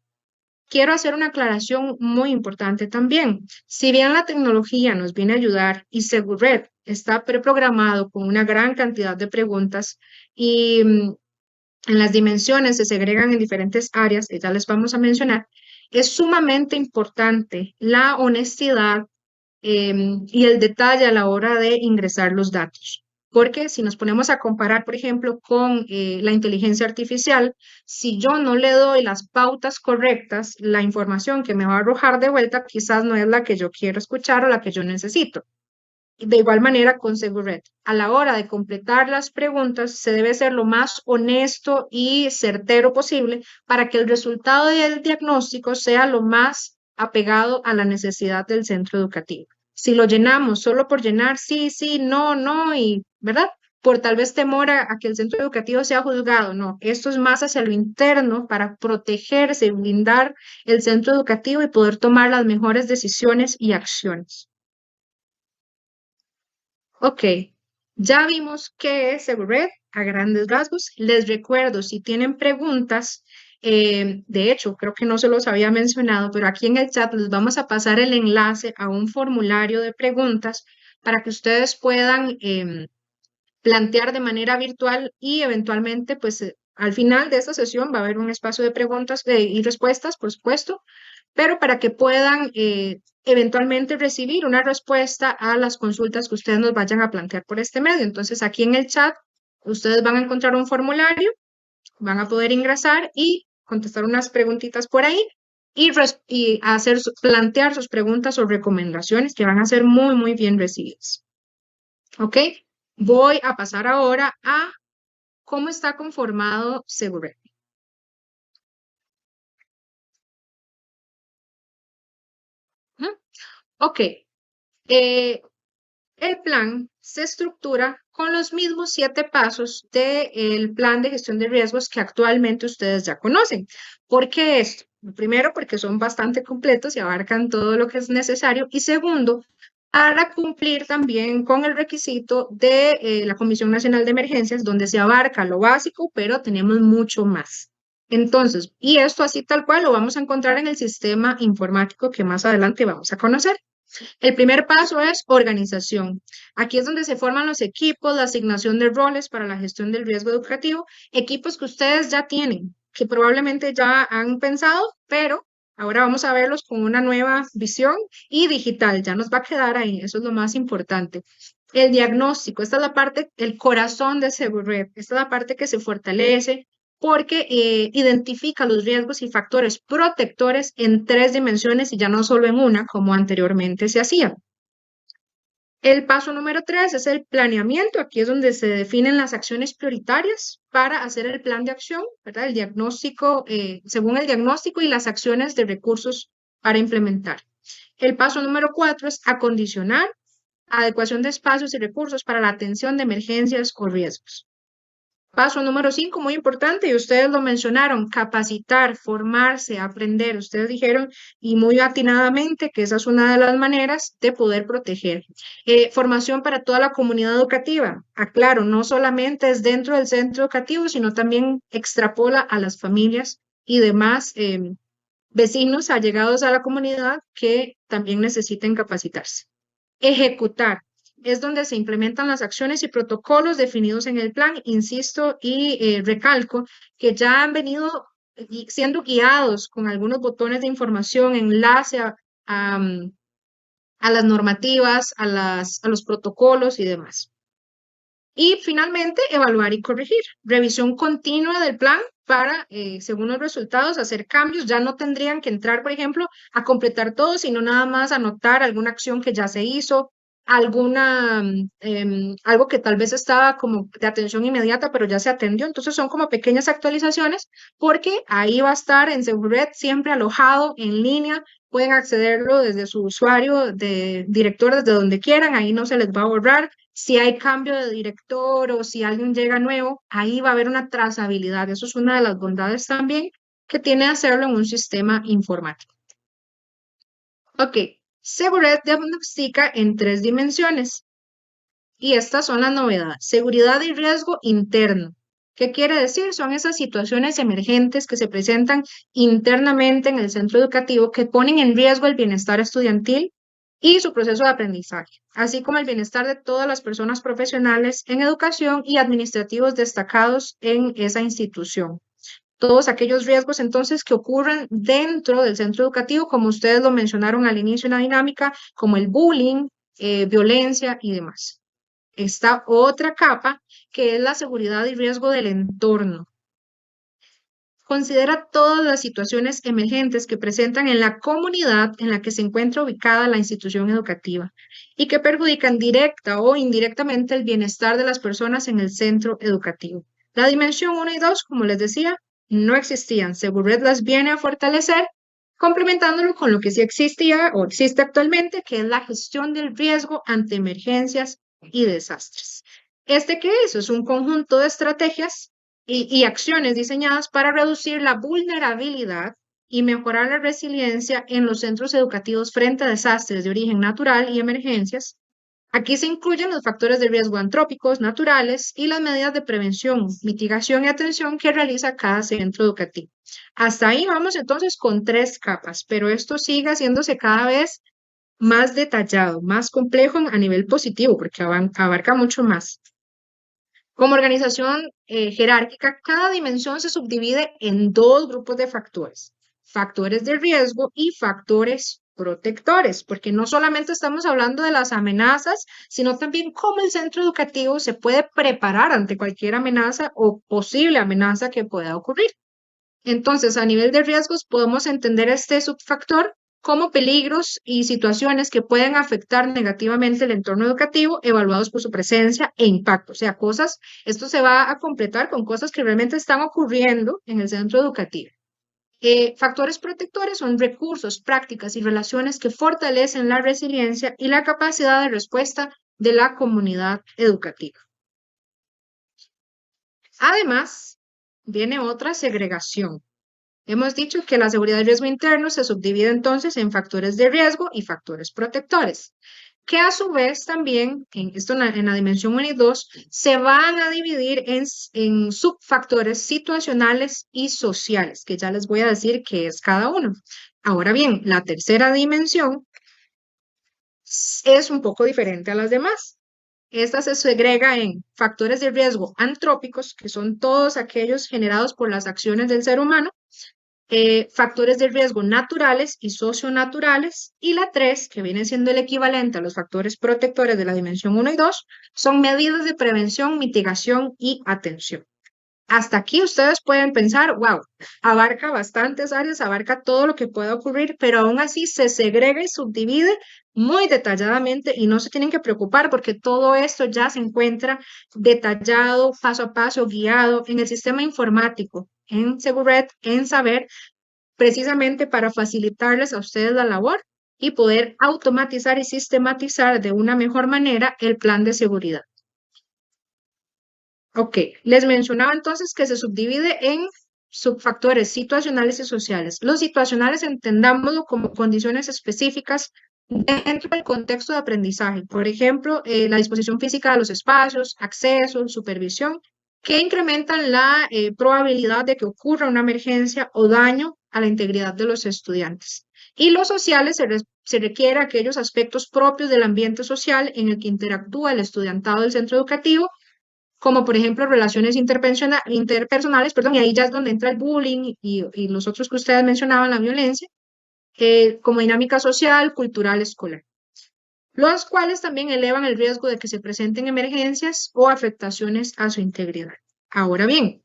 Quiero hacer una aclaración muy importante también. Si bien la tecnología nos viene a ayudar y Segured está preprogramado con una gran cantidad de preguntas y en las dimensiones se segregan en diferentes áreas, que ya les vamos a mencionar, es sumamente importante la honestidad y el detalle a la hora de ingresar los datos. Porque si nos ponemos a comparar, por ejemplo, con la inteligencia artificial, si yo no le doy las pautas correctas, la información que me va a arrojar de vuelta quizás no es la que yo quiero escuchar o la que yo necesito. De igual manera con Segured, a la hora de completar las preguntas se debe ser lo más honesto y certero posible para que el resultado del diagnóstico sea lo más apegado a la necesidad del centro educativo. Si lo llenamos solo por llenar, sí, no, y, ¿verdad? por tal vez temor a que el centro educativo sea juzgado. No, esto es más hacia lo interno para protegerse, blindar el centro educativo y poder tomar las mejores decisiones y acciones. Ok, ya vimos qué es Segured a grandes rasgos. Les recuerdo, si tienen preguntas, de hecho, creo que no se los había mencionado, pero aquí en el chat les vamos a pasar el enlace a un formulario de preguntas para que ustedes puedan plantear de manera virtual y eventualmente, pues al final de esta sesión va a haber un espacio de preguntas y respuestas, por supuesto, pero para que puedan eventualmente recibir una respuesta a las consultas que ustedes nos vayan a plantear por este medio. Entonces, aquí en el chat, ustedes van a encontrar un formulario, van a poder ingresar y contestar unas preguntitas por ahí y plantear sus preguntas o recomendaciones que van a ser muy, muy bien recibidas. ¿Ok? Voy a pasar ahora a cómo está conformado Segured. Ok, el plan se estructura con los mismos 7 pasos del plan de gestión de riesgos que actualmente ustedes ya conocen. ¿Por qué esto? Primero, porque son bastante completos y abarcan todo lo que es necesario. Y segundo, para cumplir también con el requisito de la Comisión Nacional de Emergencias, donde se abarca lo básico, pero tenemos mucho más. Entonces, y esto así tal cual lo vamos a encontrar en el sistema informático que más adelante vamos a conocer. El primer paso es organización. Aquí es donde se forman los equipos, la asignación de roles para la gestión del riesgo educativo, equipos que ustedes ya tienen, que probablemente ya han pensado, pero ahora vamos a verlos con una nueva visión y digital, ya nos va a quedar ahí, eso es lo más importante. El diagnóstico, esta es la parte, el corazón de Segured, esta es la parte que se fortalece porque identifica los riesgos y factores protectores en 3 dimensiones y ya no solo en una, como anteriormente se hacía. El paso número 3 es el planeamiento. Aquí es donde se definen las acciones prioritarias para hacer el plan de acción, ¿verdad? El diagnóstico, según el diagnóstico y las acciones de recursos para implementar. El paso número 4 es acondicionar, adecuación de espacios y recursos para la atención de emergencias o riesgos. Paso número 5, muy importante, y ustedes lo mencionaron, capacitar, formarse, aprender. Ustedes dijeron, y muy atinadamente, que esa es una de las maneras de poder proteger. Formación para toda la comunidad educativa. Aclaro, no solamente es dentro del centro educativo, sino también extrapola a las familias y demás vecinos allegados a la comunidad que también necesiten capacitarse. Ejecutar. Es donde se implementan las acciones y protocolos definidos en el plan, insisto y recalco que ya han venido siendo guiados con algunos botones de información, enlace a las normativas, a los protocolos y demás. Y finalmente, evaluar y corregir. Revisión continua del plan para, según los resultados, hacer cambios. Ya no tendrían que entrar, por ejemplo, a completar todo, sino nada más anotar alguna acción que ya se hizo, algo que tal vez estaba como de atención inmediata, pero ya se atendió. Entonces son como pequeñas actualizaciones porque ahí va a estar en Segured siempre alojado en línea. Pueden accederlo desde su usuario de director, desde donde quieran, ahí no se les va a borrar. Si hay cambio de director o si alguien llega nuevo, ahí va a haber una trazabilidad. Eso es una de las bondades también que tiene hacerlo en un sistema informático. Ok, Segured diagnostica en 3 dimensiones y estas son las novedades. Seguridad y riesgo interno. ¿Qué quiere decir? Son esas situaciones emergentes que se presentan internamente en el centro educativo que ponen en riesgo el bienestar estudiantil y su proceso de aprendizaje, así como el bienestar de todas las personas profesionales en educación y administrativos destacados en esa institución. Todos aquellos riesgos entonces que ocurran dentro del centro educativo, como ustedes lo mencionaron al inicio en la dinámica, como el bullying, violencia y demás. Esta otra capa que es la seguridad y riesgo del entorno. Considera todas las situaciones emergentes que presentan en la comunidad en la que se encuentra ubicada la institución educativa y que perjudican directa o indirectamente el bienestar de las personas en el centro educativo. La dimensión 1 y 2, como les decía, no existían. Segured las viene a fortalecer, complementándolo con lo que sí existía o existe actualmente, que es la gestión del riesgo ante emergencias y desastres. ¿Este qué es? Es un conjunto de estrategias y acciones diseñadas para reducir la vulnerabilidad y mejorar la resiliencia en los centros educativos frente a desastres de origen natural y emergencias. Aquí se incluyen los factores de riesgo antrópicos, naturales y las medidas de prevención, mitigación y atención que realiza cada centro educativo. Hasta ahí vamos entonces con 3 capas, pero esto sigue haciéndose cada vez más detallado, más complejo a nivel positivo, porque abarca mucho más. Como organización jerárquica, cada dimensión se subdivide en 2 grupos de factores: factores de riesgo y factores protectores, porque no solamente estamos hablando de las amenazas, sino también cómo el centro educativo se puede preparar ante cualquier amenaza o posible amenaza que pueda ocurrir. Entonces, a nivel de riesgos, podemos entender este subfactor como peligros y situaciones que pueden afectar negativamente el entorno educativo, evaluados por su presencia e impacto. O sea, esto se va a completar con cosas que realmente están ocurriendo en el centro educativo. Factores protectores son recursos, prácticas y relaciones que fortalecen la resiliencia y la capacidad de respuesta de la comunidad educativa. Además, viene otra segregación. Hemos dicho que la seguridad y riesgo interno se subdivide entonces en factores de riesgo y factores protectores, que a su vez también, en la dimensión 1 y 2, se van a dividir en subfactores situacionales y sociales, que ya les voy a decir qué es cada uno. Ahora bien, la tercera dimensión es un poco diferente a las demás. Esta se segrega en factores de riesgo antrópicos, que son todos aquellos generados por las acciones del ser humano, factores de riesgo naturales y socionaturales, y la 3, que viene siendo el equivalente a los factores protectores de la dimensión 1 y 2, son medidas de prevención, mitigación y atención. Hasta aquí ustedes pueden pensar, wow, abarca bastantes áreas, abarca todo lo que pueda ocurrir, pero aún así se segrega y subdivide muy detalladamente y no se tienen que preocupar porque todo esto ya se encuentra detallado, paso a paso, guiado en el sistema informático, en Seguret, en Saber, precisamente para facilitarles a ustedes la labor y poder automatizar y sistematizar de una mejor manera el plan de seguridad. Ok, les mencionaba entonces que se subdivide en subfactores situacionales y sociales. Los situacionales entendámoslo como condiciones específicas dentro del contexto de aprendizaje. Por ejemplo, la disposición física de los espacios, acceso, supervisión, que incrementan la probabilidad de que ocurra una emergencia o daño a la integridad de los estudiantes. Y los sociales se requiere aquellos aspectos propios del ambiente social en el que interactúa el estudiantado del centro educativo, como por ejemplo relaciones interpersonales, y ahí ya es donde entra el bullying y los otros que ustedes mencionaban, la violencia, como dinámica social, cultural, escolar, los cuales también elevan el riesgo de que se presenten emergencias o afectaciones a su integridad. Ahora bien,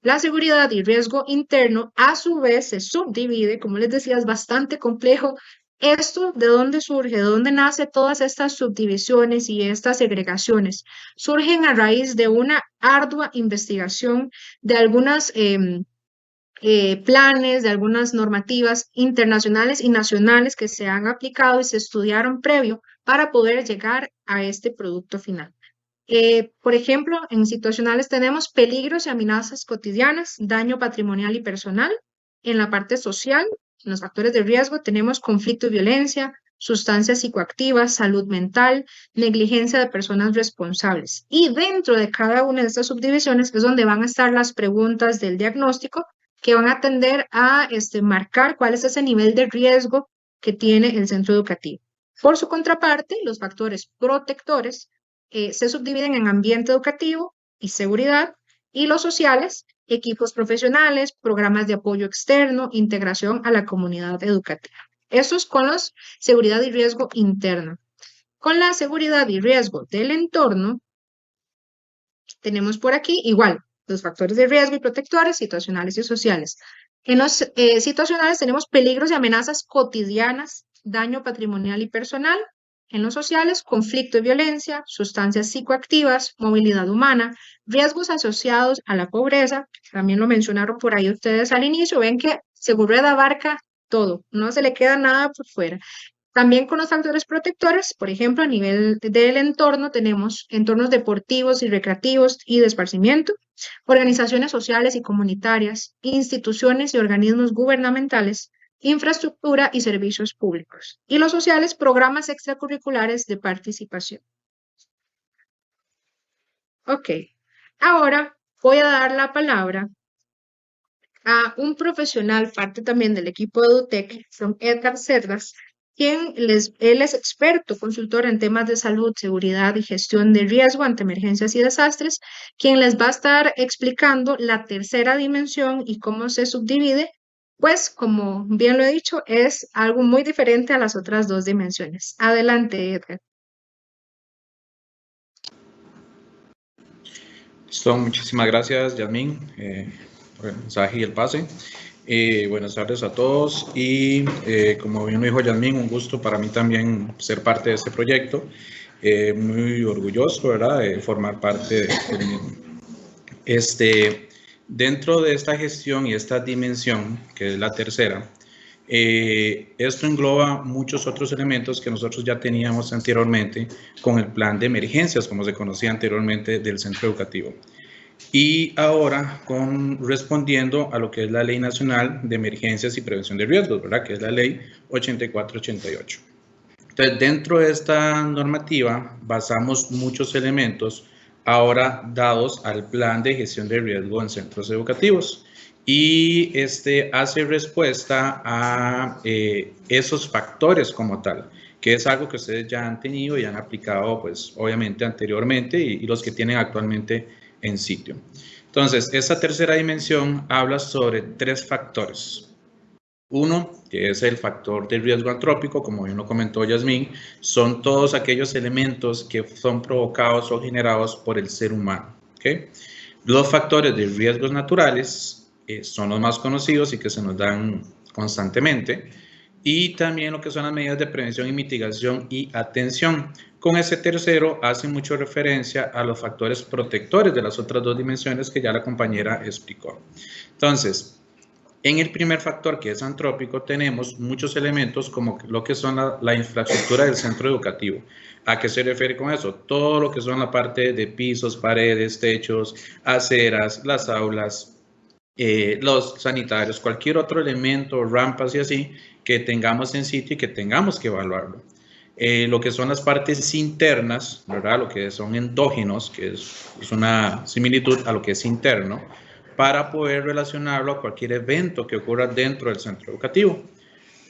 la seguridad y riesgo interno a su vez se subdivide, como les decía, es bastante complejo. ¿Esto de dónde surge? ¿De dónde nace todas estas subdivisiones y estas segregaciones? Surgen a raíz de una ardua investigación de algunas planes, de algunas normativas internacionales y nacionales que se han aplicado y se estudiaron previo para poder llegar a este producto final. Por ejemplo, en situacionales tenemos peligros y amenazas cotidianas, daño patrimonial y personal. En la parte social, en los factores de riesgo, tenemos conflicto y violencia, sustancias psicoactivas, salud mental, negligencia de personas responsables. Y dentro de cada una de estas subdivisiones es donde van a estar las preguntas del diagnóstico que van a tender a marcar cuál es ese nivel de riesgo que tiene el centro educativo. Por su contraparte, los factores protectores se subdividen en ambiente educativo y seguridad, y los sociales, equipos profesionales, programas de apoyo externo, integración a la comunidad educativa. Eso es con los seguridad y riesgo interno. Con la seguridad y riesgo del entorno, tenemos por aquí igual los factores de riesgo y protectores situacionales y sociales. En los situacionales tenemos peligros y amenazas cotidianas, daño patrimonial y personal. En los sociales, conflicto y violencia, sustancias psicoactivas, movilidad humana, riesgos asociados a la pobreza. También lo mencionaron por ahí ustedes al inicio. Ven que Seguridad abarca todo, no se le queda nada por fuera. También con los factores protectores, por ejemplo, a nivel del entorno tenemos entornos deportivos y recreativos y de esparcimiento, organizaciones sociales y comunitarias, instituciones y organismos gubernamentales, infraestructura y servicios públicos. Y los sociales, programas extracurriculares de participación. Ok, ahora voy a dar la palabra a un profesional, parte también del equipo de EduTech, don Edgar Cerdas, él es experto, consultor en temas de salud, seguridad y gestión de riesgo ante emergencias y desastres, quien les va a estar explicando la tercera dimensión y cómo se subdivide, pues como bien lo he dicho, es algo muy diferente a las otras dos dimensiones. Adelante, Edgar. Listo, muchísimas gracias, Yasmín, por el mensaje y el pase. Buenas tardes a todos y como bien lo dijo Yasmín, un gusto para mí también ser parte de este proyecto. Muy orgulloso, ¿verdad?, de formar parte del mismo. Dentro de esta gestión y esta dimensión, que es la tercera, esto engloba muchos otros elementos que nosotros ya teníamos anteriormente con el plan de emergencias, como se conocía anteriormente del centro educativo. Y ahora respondiendo a lo que es la Ley Nacional de Emergencias y Prevención de Riesgos, ¿verdad?, que es la Ley 8488. Entonces, dentro de esta normativa basamos muchos elementos ahora dados al plan de gestión de riesgo en centros educativos. Y hace respuesta a esos factores como tal, que es algo que ustedes ya han tenido y han aplicado, pues, obviamente anteriormente y los que tienen actualmente en sitio. Entonces, esta tercera dimensión habla sobre tres factores. Uno, que es el factor de riesgo antrópico, como bien lo comentó Yasmín, son todos aquellos elementos que son provocados o generados por el ser humano. ¿Okay? Los factores de riesgos naturales son los más conocidos y que se nos dan constantemente, y también lo que son las medidas de prevención y mitigación y atención. Con ese tercero hace mucho referencia a los factores protectores de las otras dos dimensiones que ya la compañera explicó. Entonces, en el primer factor, que es antrópico, tenemos muchos elementos como lo que son la infraestructura del centro educativo. ¿A qué se refiere con eso? Todo lo que son la parte de pisos, paredes, techos, aceras, las aulas, los sanitarios, cualquier otro elemento, rampas y así, que tengamos en sitio y que tengamos que evaluarlo. Lo que son las partes internas, ¿verdad?, lo que son endógenos, que es una similitud a lo que es interno, para poder relacionarlo a cualquier evento que ocurra dentro del centro educativo.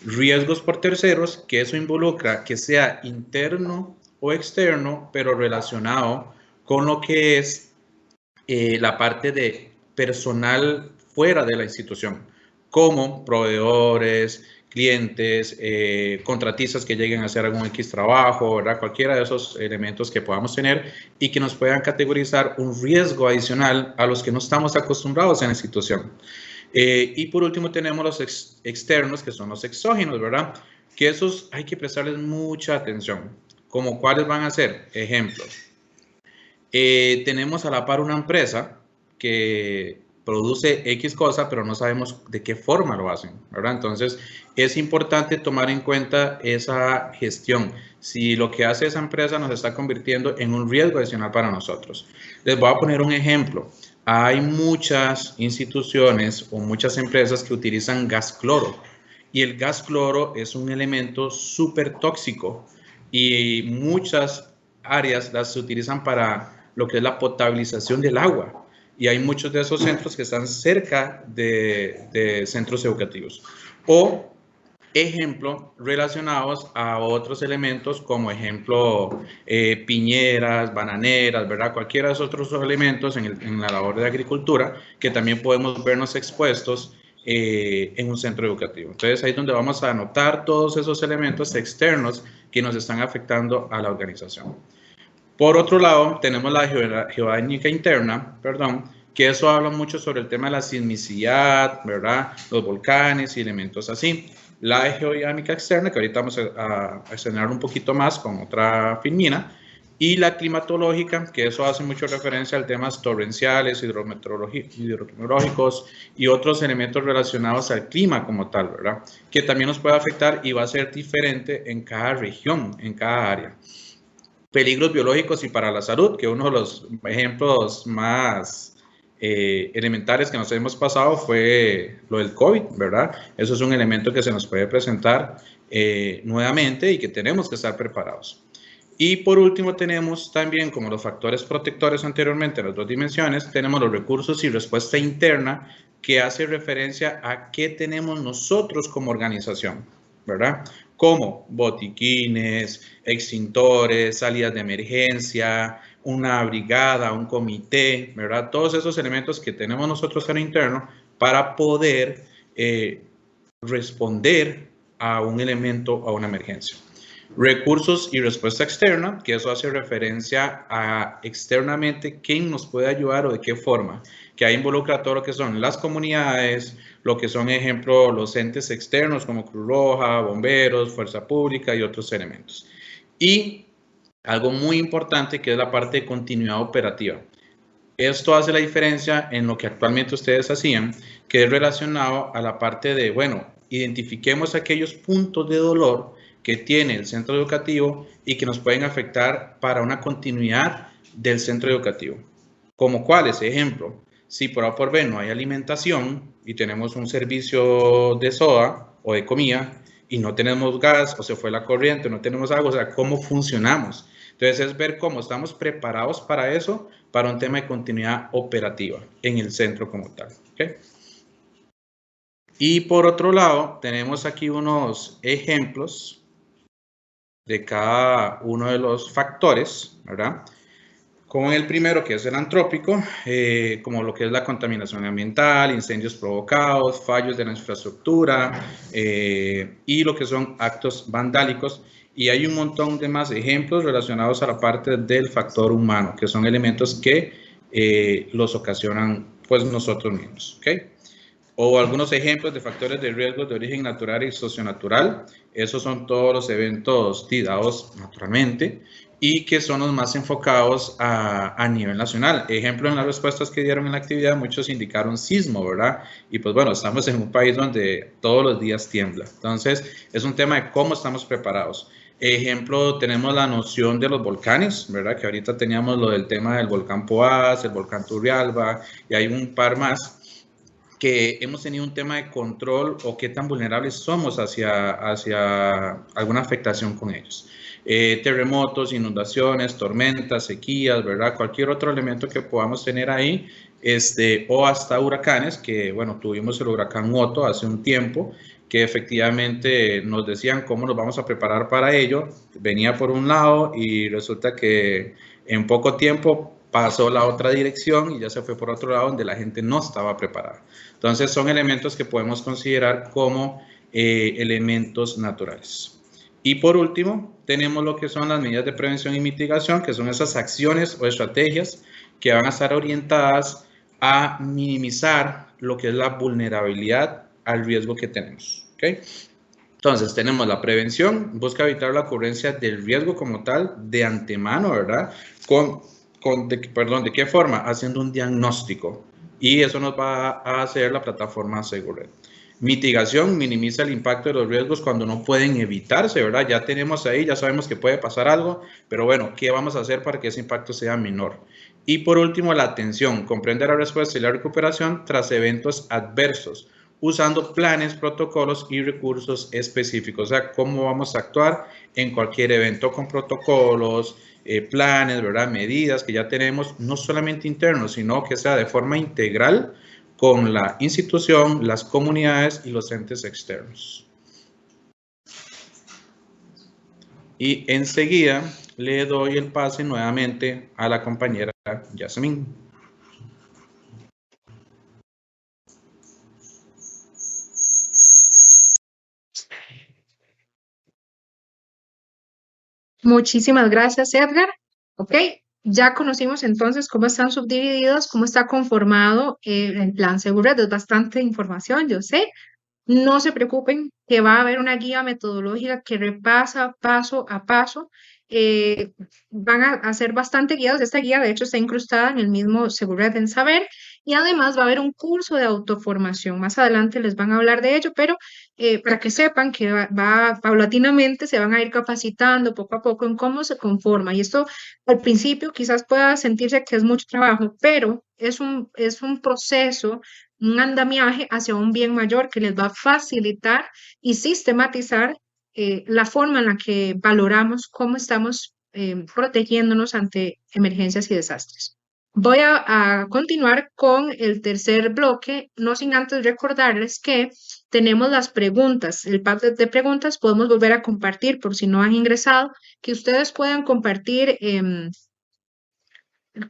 Riesgos por terceros, que eso involucra que sea interno o externo, pero relacionado con lo que es la parte de personal fuera de la institución, como proveedores, clientes, contratistas que lleguen a hacer algún X trabajo, ¿verdad?, cualquiera de esos elementos que podamos tener y que nos puedan categorizar un riesgo adicional a los que no estamos acostumbrados en la institución. Y por último tenemos los externos, que son los exógenos, ¿verdad?, que esos hay que prestarles mucha atención. ¿Como cuáles van a ser? Ejemplos. Tenemos a la par una empresa que produce X cosa, pero no sabemos de qué forma lo hacen, ¿verdad? Entonces, es importante tomar en cuenta esa gestión. Si lo que hace esa empresa nos está convirtiendo en un riesgo adicional para nosotros. Les voy a poner un ejemplo. Hay muchas instituciones o muchas empresas que utilizan gas cloro. Y el gas cloro es un elemento súper tóxico. Y muchas áreas las utilizan para lo que es la potabilización del agua. Y hay muchos de esos centros que están cerca de centros educativos. O, ejemplo, relacionados a otros elementos como, ejemplo, piñeras, bananeras, ¿verdad? Cualquiera de esos otros elementos en la labor de agricultura que también podemos vernos expuestos en un centro educativo. Entonces, ahí es donde vamos a anotar todos esos elementos externos que nos están afectando a la organización. Por otro lado, tenemos la geodinámica interna, que eso habla mucho sobre el tema de la sismicidad, ¿verdad?, los volcanes y elementos así. La geodinámica externa, que ahorita vamos a extender un poquito más con otra filmina, Y la climatológica, que eso hace mucho referencia a temas torrenciales, hidrometeorológicos y otros elementos relacionados al clima como tal, ¿verdad? Que también nos puede afectar y va a ser diferente en cada región, en cada área. Peligros biológicos y para la salud, que uno de los ejemplos más elementales que nos hemos pasado fue lo del COVID, ¿verdad? Eso es un elemento que se nos puede presentar nuevamente y que tenemos que estar preparados. Y por último tenemos también, como los factores protectores anteriormente, las dos dimensiones, tenemos los recursos y respuesta interna, que hace referencia a qué tenemos nosotros como organización, ¿verdad? Como botiquines, extintores, salidas de emergencia, una brigada, un comité, ¿verdad? Todos esos elementos que tenemos nosotros en interno para poder responder a un elemento, a una emergencia. Recursos y respuesta externa, que eso hace referencia a externamente quién nos puede ayudar o de qué forma, que ahí involucra todo lo que son las comunidades, lo que son, ejemplo, los entes externos como Cruz Roja, bomberos, fuerza pública y otros elementos. Y algo muy importante que es la parte de continuidad operativa. Esto hace la diferencia en lo que actualmente ustedes hacían, que es relacionado a la parte de, bueno, identifiquemos aquellos puntos de dolor que tiene el centro educativo y que nos pueden afectar para una continuidad del centro educativo. ¿Como cuáles? Ejemplo, si por A por B no hay alimentación y tenemos un servicio de soda o de comida y no tenemos gas o se fue la corriente, no tenemos agua, o sea, ¿cómo funcionamos? Entonces es ver cómo estamos preparados para eso, para un tema de continuidad operativa en el centro como tal. ¿Okay? Y por otro lado, tenemos aquí unos ejemplos de cada uno de los factores, ¿verdad? Como el primero, que es el antrópico, como lo que es la contaminación ambiental, incendios provocados, fallos de la infraestructura y lo que son actos vandálicos. Y hay un montón de más ejemplos relacionados a la parte del factor humano, que son elementos que los ocasionan pues nosotros mismos, ¿ok? O algunos ejemplos de factores de riesgo de origen natural y socionatural. Esos son todos los eventos dados naturalmente y que son los más enfocados a nivel nacional. Ejemplo, en las respuestas que dieron en la actividad, muchos indicaron sismo, ¿verdad? Y pues bueno, estamos en un país donde todos los días tiembla. Entonces, es un tema de cómo estamos preparados. Ejemplo, tenemos la noción de los volcanes, ¿verdad? Que ahorita teníamos lo del tema del volcán Poás, el volcán Turrialba, y hay un par más que hemos tenido un tema de control o qué tan vulnerables somos hacia alguna afectación con ellos. Terremotos, inundaciones, tormentas, sequías, ¿verdad? Cualquier otro elemento que podamos tener ahí, o hasta huracanes, que bueno, tuvimos el huracán Otto hace un tiempo, que efectivamente nos decían cómo nos vamos a preparar para ello. Venía por un lado y resulta que en poco tiempo pasó la otra dirección y ya se fue por otro lado donde la gente no estaba preparada. Entonces son elementos que podemos considerar como elementos naturales. Y por último, tenemos lo que son las medidas de prevención y mitigación, que son esas acciones o estrategias que van a estar orientadas a minimizar lo que es la vulnerabilidad al riesgo que tenemos. ¿Okay? Entonces, tenemos la prevención, busca evitar la ocurrencia del riesgo como tal de antemano, ¿verdad? ¿De qué forma? Haciendo un diagnóstico. Y eso nos va a hacer la plataforma Segured. Mitigación, minimiza el impacto de los riesgos cuando no pueden evitarse, ¿verdad? Ya tenemos ahí, ya sabemos que puede pasar algo, pero bueno, ¿qué vamos a hacer para que ese impacto sea menor? Y por último, la atención, comprende la respuesta y la recuperación tras eventos adversos, usando planes, protocolos y recursos específicos. O sea, cómo vamos a actuar en cualquier evento con protocolos, planes, ¿verdad? Medidas que ya tenemos, no solamente internos, sino que sea de forma integral con la institución, las comunidades y los entes externos. Y enseguida le doy el pase nuevamente a la compañera Yasmín. Muchísimas gracias, Edgar. Ok, ya conocimos entonces cómo están subdivididos, cómo está conformado el plan Segured. Es bastante información, yo sé, No se preocupen que va a haber una guía metodológica que repasa paso a paso. Van a ser bastante guiados. Esta guía, de hecho, está incrustada en el mismo Seguridad en Saber y además va a haber un curso de autoformación. Más adelante les van a hablar de ello, pero para que sepan que paulatinamente se van a ir capacitando poco a poco en cómo se conforma. Y esto al principio quizás pueda sentirse que es mucho trabajo, pero es un proceso, un andamiaje hacia un bien mayor que les va a facilitar y sistematizar la forma en la que valoramos cómo estamos protegiéndonos ante emergencias y desastres. Voy a continuar con el tercer bloque, no sin antes recordarles que tenemos las preguntas, el pad de preguntas, podemos volver a compartir por si no han ingresado, que ustedes puedan compartir,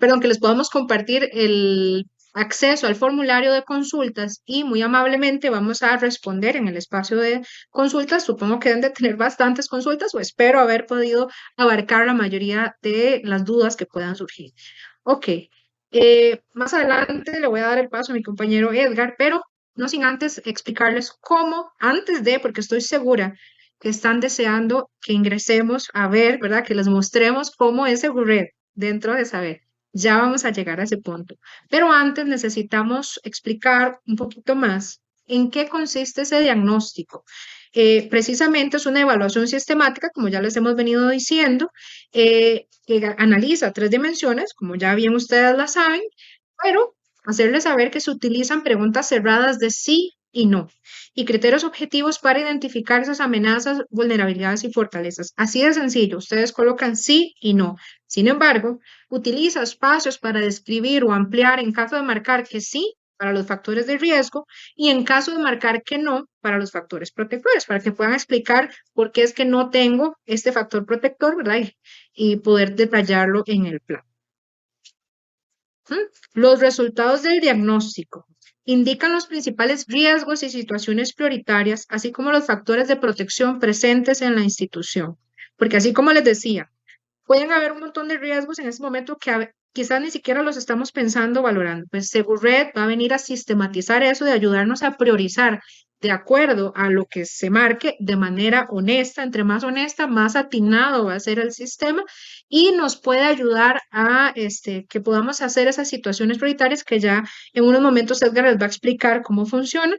perdón, que les podamos compartir el acceso al formulario de consultas y muy amablemente vamos a responder en el espacio de consultas. Supongo que deben de tener bastantes consultas o espero haber podido abarcar la mayoría de las dudas que puedan surgir. Ok, más adelante le voy a dar el paso a mi compañero Edgar, pero no sin antes explicarles cómo, antes de, porque estoy segura que están deseando que ingresemos a ver, ¿verdad? Que les mostremos cómo es Segured dentro de Saber. Ya vamos a llegar a ese punto. Pero antes necesitamos explicar un poquito más en qué consiste ese diagnóstico. Precisamente es una evaluación sistemática, como ya les hemos venido diciendo, que analiza 3 dimensiones, como ya bien ustedes la saben, pero hacerles saber que se utilizan preguntas cerradas de sí y no, y criterios objetivos para identificar esas amenazas, vulnerabilidades y fortalezas. Así de sencillo, ustedes colocan sí y no. Sin embargo, utiliza espacios para describir o ampliar en caso de marcar que sí para los factores de riesgo y en caso de marcar que no para los factores protectores, para que puedan explicar por qué es que no tengo este factor protector, ¿verdad? Y poder detallarlo en el plan. Los resultados del diagnóstico indican los principales riesgos y situaciones prioritarias, así como los factores de protección presentes en la institución. Porque así como les decía, pueden haber un montón de riesgos en este momento que quizás ni siquiera los estamos pensando o valorando. Pues Segured va a venir a sistematizar eso, de ayudarnos a priorizar de acuerdo a lo que se marque de manera honesta. Entre más honesta, más atinado va a ser el sistema y nos puede ayudar a que podamos hacer esas situaciones prioritarias que ya en unos momentos Edgar les va a explicar cómo funciona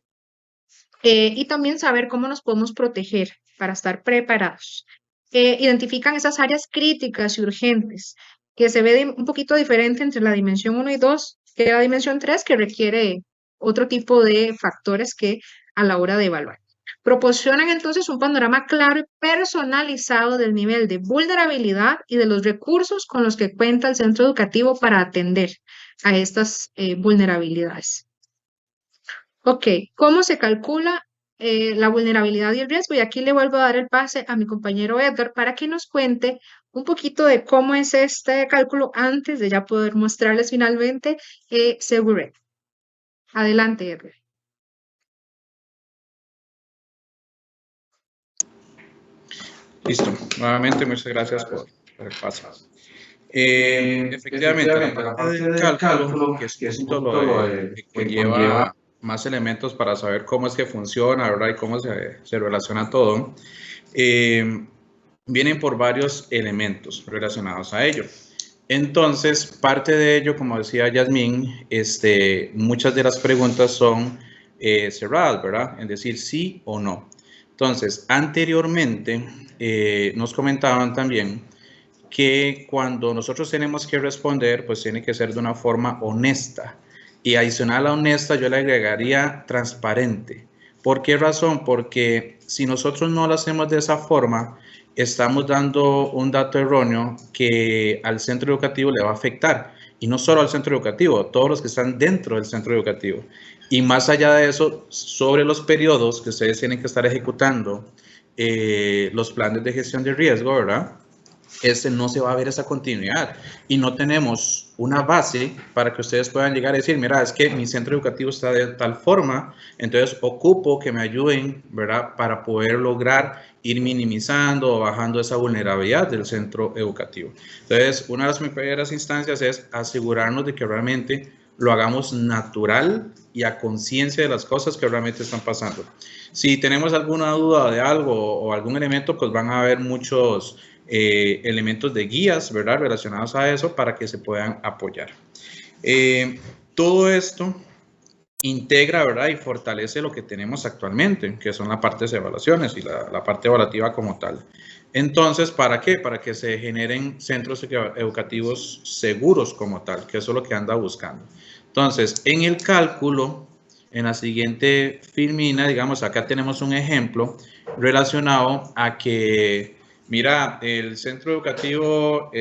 y también saber cómo nos podemos proteger para estar preparados. Identifican esas áreas críticas y urgentes, que se ve un poquito diferente entre la dimensión 1 y 2 que la dimensión 3, que requiere otro tipo de factores que a la hora de evaluar. Proporcionan entonces un panorama claro y personalizado del nivel de vulnerabilidad y de los recursos con los que cuenta el centro educativo para atender a estas vulnerabilidades. Ok, ¿cómo se calcula la vulnerabilidad y el riesgo? Y aquí le vuelvo a dar el pase a mi compañero Edgar para que nos cuente un poquito de cómo es este cálculo antes de ya poder mostrarles finalmente Segured. Adelante, Edgar. Listo. Nuevamente, muchas gracias por el paso. Efectivamente, la parte del cálculo, que es un poquito lo que conlleva más elementos para saber cómo es que funciona, ¿verdad? Y cómo se relaciona todo, vienen por varios elementos relacionados a ello. Entonces, parte de ello, como decía Yasmín, muchas de las preguntas son cerradas, ¿verdad? Es decir, sí o no. Entonces, anteriormente nos comentaban también que cuando nosotros tenemos que responder, pues tiene que ser de una forma honesta. Y adicional a honesta, yo le agregaría transparente. ¿Por qué razón? Porque si nosotros no lo hacemos de esa forma, estamos dando un dato erróneo que al centro educativo le va a afectar. Y no solo al centro educativo, a todos los que están dentro del centro educativo. Y más allá de eso, sobre los periodos que ustedes tienen que estar ejecutando los planes de gestión de riesgo, ¿verdad? No se va a ver esa continuidad y no tenemos una base para que ustedes puedan llegar a decir, mira, es que mi centro educativo está de tal forma, entonces ocupo que me ayuden, ¿verdad? Para poder lograr ir minimizando o bajando esa vulnerabilidad del centro educativo. Entonces, una de las primeras instancias es asegurarnos de que realmente lo hagamos natural y a conciencia de las cosas que realmente están pasando. Si tenemos alguna duda de algo o algún elemento, pues van a haber muchos elementos de guías, ¿verdad?, relacionados a eso para que se puedan apoyar. Todo esto integra, ¿verdad?, y fortalece lo que tenemos actualmente, que son las partes de evaluaciones y la parte evaluativa como tal. Entonces, ¿para qué? Para que se generen centros educativos seguros como tal, que eso es lo que anda buscando. Entonces, en el cálculo, en la siguiente filmina, digamos, acá tenemos un ejemplo relacionado a que, mira, el centro educativo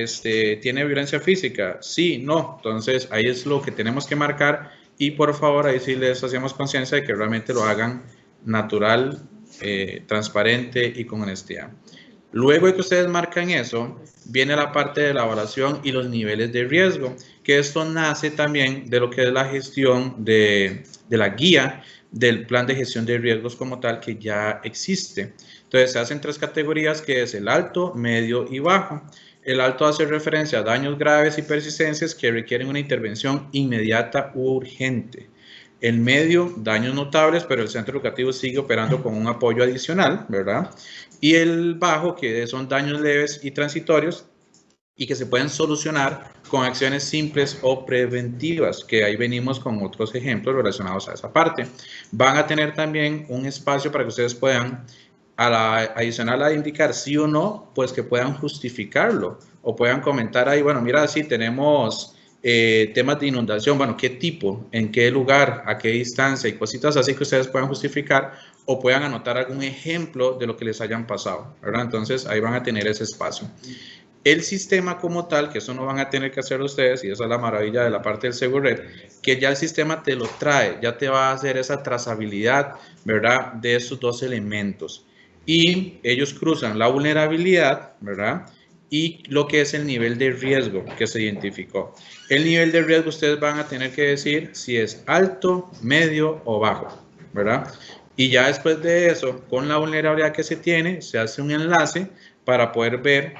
tiene violencia física. Sí, no. Entonces, ahí es lo que tenemos que marcar y por favor, ahí sí les hacemos conciencia de que realmente lo hagan natural, transparente y con honestidad. Luego de que ustedes marcan eso, viene la parte de la evaluación y los niveles de riesgo, que esto nace también de lo que es la gestión de la guía del plan de gestión de riesgos como tal que ya existe. Entonces se hacen 3 categorías, que es el alto, medio y bajo. El alto hace referencia a daños graves y persistencias que requieren una intervención inmediata u urgente. El medio, daños notables, pero el centro educativo sigue operando con un apoyo adicional, ¿verdad? Y el bajo, que son daños leves y transitorios y que se pueden solucionar con acciones simples o preventivas, que ahí venimos con otros ejemplos relacionados a esa parte. Van a tener también un espacio para que ustedes puedan, adicional a indicar sí o no, pues que puedan justificarlo o puedan comentar ahí, bueno, mira, sí tenemos temas de inundación, bueno, qué tipo, en qué lugar, a qué distancia y cositas así que ustedes puedan justificar o puedan anotar algún ejemplo de lo que les hayan pasado, ¿verdad? Entonces ahí van a tener ese espacio. El sistema como tal, que eso no van a tener que hacer ustedes, y esa es la maravilla de la parte del SeguRed, que ya el sistema te lo trae, ya te va a hacer esa trazabilidad, ¿verdad?, de esos 2 elementos. Y ellos cruzan la vulnerabilidad, ¿verdad?, y lo que es el nivel de riesgo que se identificó. El nivel de riesgo ustedes van a tener que decir si es alto, medio o bajo, ¿verdad? Y ya después de eso, con la vulnerabilidad que se tiene, se hace un enlace para poder ver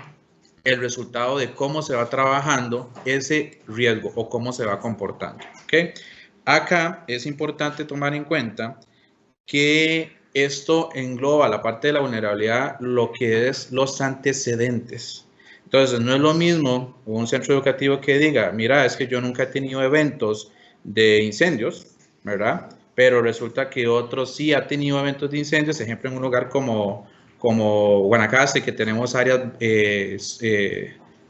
el resultado de cómo se va trabajando ese riesgo o cómo se va comportando, ¿ok? Acá es importante tomar en cuenta que esto engloba la parte de la vulnerabilidad, lo que es los antecedentes. Entonces, no es lo mismo un centro educativo que diga, mira, es que yo nunca he tenido eventos de incendios, ¿verdad? Pero resulta que otros sí ha tenido eventos de incendios, ejemplo, en un lugar como Guanacaste, que tenemos áreas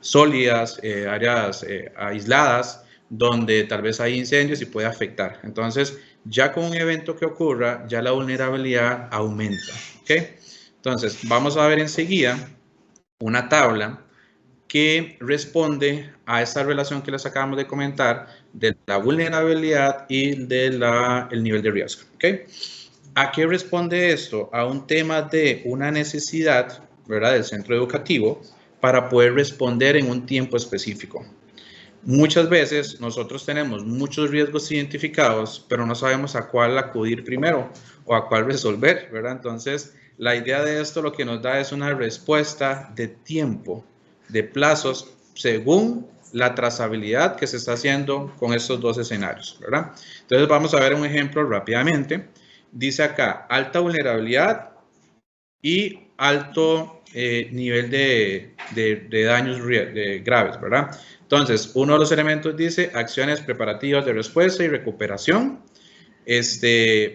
sólidas, áreas aisladas, donde tal vez hay incendios y puede afectar. Entonces, ya con un evento que ocurra, ya la vulnerabilidad aumenta, ¿ok? Entonces, vamos a ver enseguida una tabla que responde a esa relación que les acabamos de comentar de la vulnerabilidad y del nivel de riesgo, ¿ok? ¿A qué responde esto? A un tema de una necesidad, ¿verdad?, del centro educativo para poder responder en un tiempo específico. Muchas veces nosotros tenemos muchos riesgos identificados, pero no sabemos a cuál acudir primero o a cuál resolver, ¿verdad? Entonces, la idea de esto lo que nos da es una respuesta de tiempo, de plazos, según la trazabilidad que se está haciendo con estos 2 escenarios, ¿verdad? Entonces, vamos a ver un ejemplo rápidamente. Dice acá, alta vulnerabilidad y alto nivel de daños graves, ¿verdad? Entonces, uno de los elementos dice acciones preparativas de respuesta y recuperación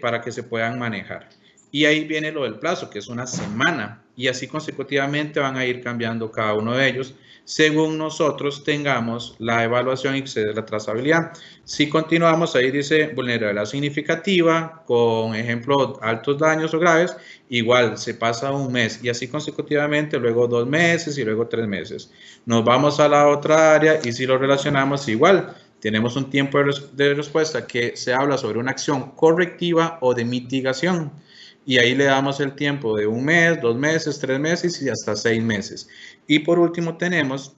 para que se puedan manejar. Y ahí viene lo del plazo, que es una semana. Y así consecutivamente van a ir cambiando cada uno de ellos según nosotros tengamos la evaluación y la trazabilidad. Si continuamos, ahí dice vulnerabilidad significativa, con ejemplo, altos daños o graves, igual se pasa un mes y así consecutivamente, luego 2 meses y luego 3 meses. Nos vamos a la otra área y si lo relacionamos igual, tenemos un tiempo de respuesta que se habla sobre una acción correctiva o de mitigación. Y ahí le damos el tiempo de 1 mes, 2 meses, 3 meses y hasta 6 meses. Y por último tenemos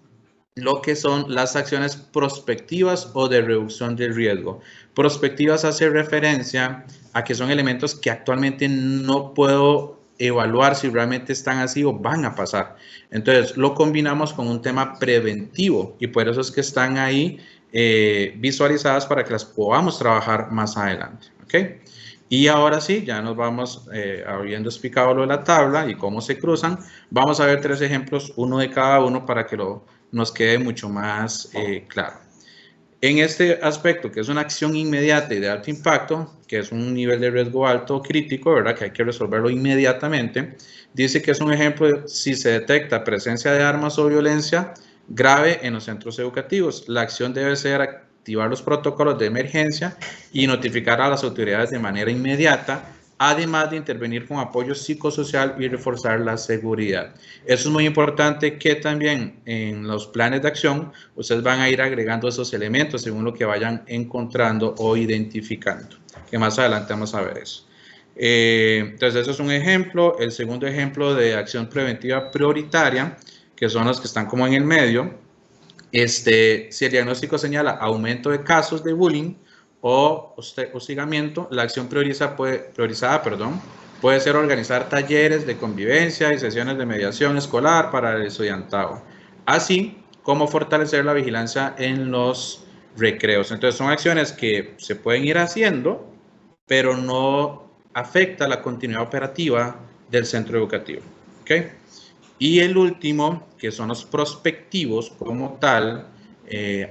lo que son las acciones prospectivas o de reducción del riesgo. Prospectivas hace referencia a que son elementos que actualmente no puedo evaluar si realmente están así o van a pasar. Entonces lo combinamos con un tema preventivo y por eso es que están ahí visualizadas para que las podamos trabajar más adelante. ¿Ok? Y ahora sí, ya nos vamos, habiendo explicado lo de la tabla y cómo se cruzan, vamos a ver 3 ejemplos, uno de cada uno, para que nos quede mucho más claro. En este aspecto, que es una acción inmediata y de alto impacto, que es un nivel de riesgo alto crítico, ¿verdad? Que hay que resolverlo inmediatamente, dice que es un ejemplo de si se detecta presencia de armas o violencia grave en los centros educativos. La acción debe ser activar los protocolos de emergencia y notificar a las autoridades de manera inmediata, además de intervenir con apoyo psicosocial y reforzar la seguridad. Eso es muy importante, que también en los planes de acción ustedes van a ir agregando esos elementos según lo que vayan encontrando o identificando, que más adelante vamos a ver eso. Entonces, eso es un ejemplo. El segundo ejemplo de acción preventiva prioritaria, que son los que están como en el medio, si el diagnóstico señala aumento de casos de bullying o hostigamiento, la acción priorizada puede ser organizar talleres de convivencia y sesiones de mediación escolar para el estudiantado, así como fortalecer la vigilancia en los recreos. Entonces, son acciones que se pueden ir haciendo, pero no afecta la continuidad operativa del centro educativo. ¿Okay? Y el último, que son los prospectivos como tal,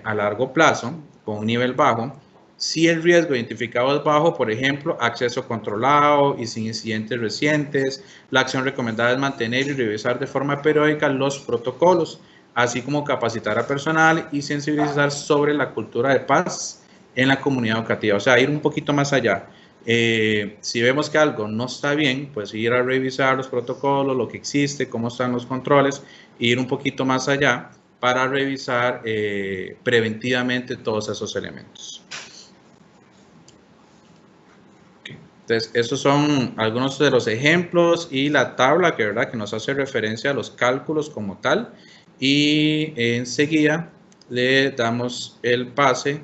a largo plazo, con un nivel bajo. Si el riesgo identificado es bajo, por ejemplo, acceso controlado y sin incidentes recientes, la acción recomendada es mantener y revisar de forma periódica los protocolos, así como capacitar a personal y sensibilizar sobre la cultura de paz en la comunidad educativa. O sea, ir un poquito más allá. Si vemos que algo no está bien, pues ir a revisar los protocolos, lo que existe, cómo están los controles, e ir un poquito más allá para revisar preventivamente todos esos elementos. Okay. Entonces, estos son algunos de los ejemplos y la tabla que nos hace referencia a los cálculos como tal. Y enseguida le damos el pase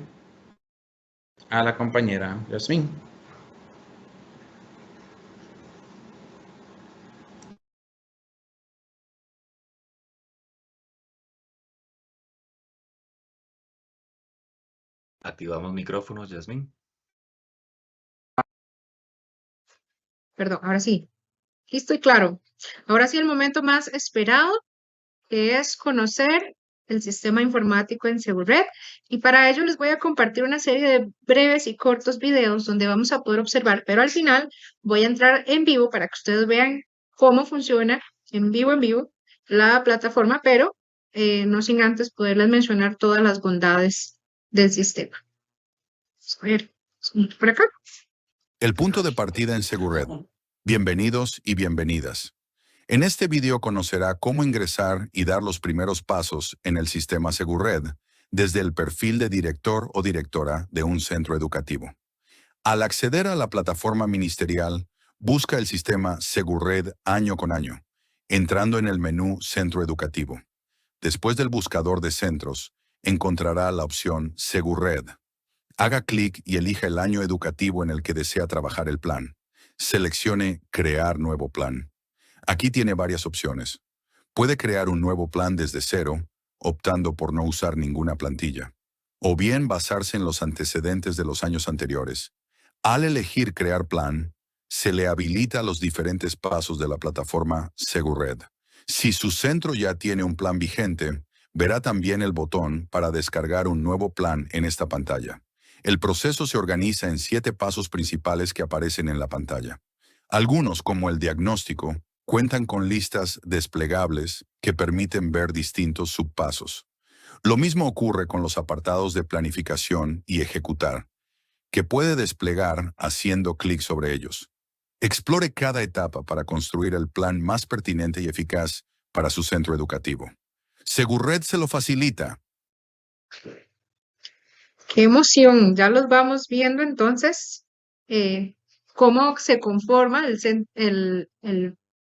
a la compañera Yasmín. Activamos micrófonos, Yasmín. Perdón, ahora sí. Listo y claro. Ahora sí, el momento más esperado, que es conocer el sistema informático en Segured. Y para ello les voy a compartir una serie de breves y cortos videos donde vamos a poder observar, pero al final voy a entrar en vivo para que ustedes vean cómo funciona en vivo la plataforma, pero no sin antes poderles mencionar todas las bondades del sistema. Vamos a ver, por acá. El punto de partida en Segured. Bienvenidos y bienvenidas. En este video conocerá cómo ingresar y dar los primeros pasos en el sistema Segured desde el perfil de director o directora de un centro educativo. Al acceder a la plataforma ministerial, busca el sistema Segured año con año, entrando en el menú Centro Educativo. Después del buscador de centros, encontrará la opción Segured. Haga clic y elija el año educativo en el que desea trabajar el plan. Seleccione Crear nuevo plan. Aquí tiene varias opciones. Puede crear un nuevo plan desde cero, optando por no usar ninguna plantilla, o bien basarse en los antecedentes de los años anteriores. Al elegir Crear plan, se le habilita los diferentes pasos de la plataforma Segured. Si su centro ya tiene un plan vigente, verá también el botón para descargar un nuevo plan en esta pantalla. El proceso se organiza en 7 pasos principales que aparecen en la pantalla. Algunos, como el diagnóstico, cuentan con listas desplegables que permiten ver distintos subpasos. Lo mismo ocurre con los apartados de planificación y ejecutar, que puede desplegar haciendo clic sobre ellos. Explore cada etapa para construir el plan más pertinente y eficaz para su centro educativo. Segured se lo facilita. ¡Qué emoción! Ya los vamos viendo entonces cómo se conforma el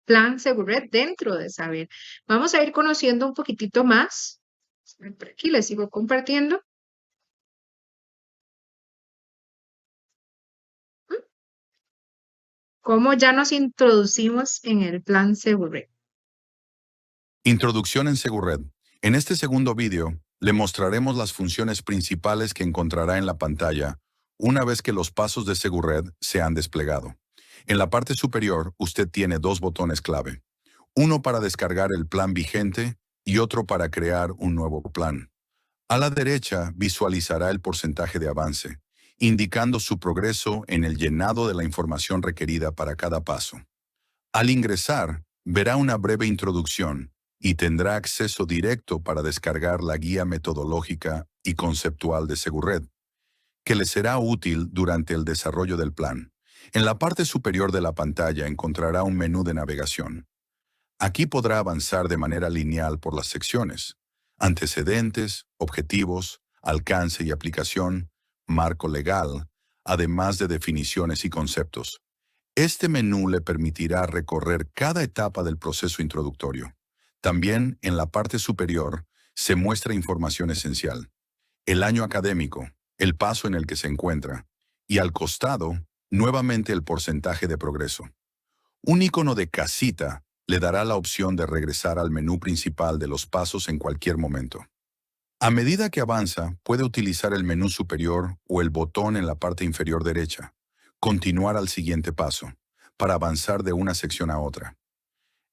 plan Segured dentro de Saber. Vamos a ir conociendo un poquitito más. Por aquí les sigo compartiendo. Cómo ya nos introducimos en el plan Segured. Introducción en Segured. En este segundo vídeo, Le mostraremos las funciones principales que encontrará en la pantalla una vez que los pasos de Segured se han desplegado. En la parte superior, usted tiene dos botones clave. Uno para descargar el plan vigente y otro para crear un nuevo plan. A la derecha visualizará el porcentaje de avance, indicando su progreso en el llenado de la información requerida para cada paso. Al ingresar, verá una breve introducción y tendrá acceso directo para descargar la guía metodológica y conceptual de Segured, que le será útil durante el desarrollo del plan. En la parte superior de la pantalla encontrará un menú de navegación. Aquí podrá avanzar de manera lineal por las secciones: antecedentes, objetivos, alcance y aplicación, marco legal, además de definiciones y conceptos. Este menú le permitirá recorrer cada etapa del proceso introductorio. También, en la parte superior, se muestra información esencial: el año académico, el paso en el que se encuentra, y al costado, nuevamente el porcentaje de progreso. Un icono de casita le dará la opción de regresar al menú principal de los pasos en cualquier momento. A medida que avanza, puede utilizar el menú superior o el botón en la parte inferior derecha, continuar al siguiente paso, para avanzar de una sección a otra.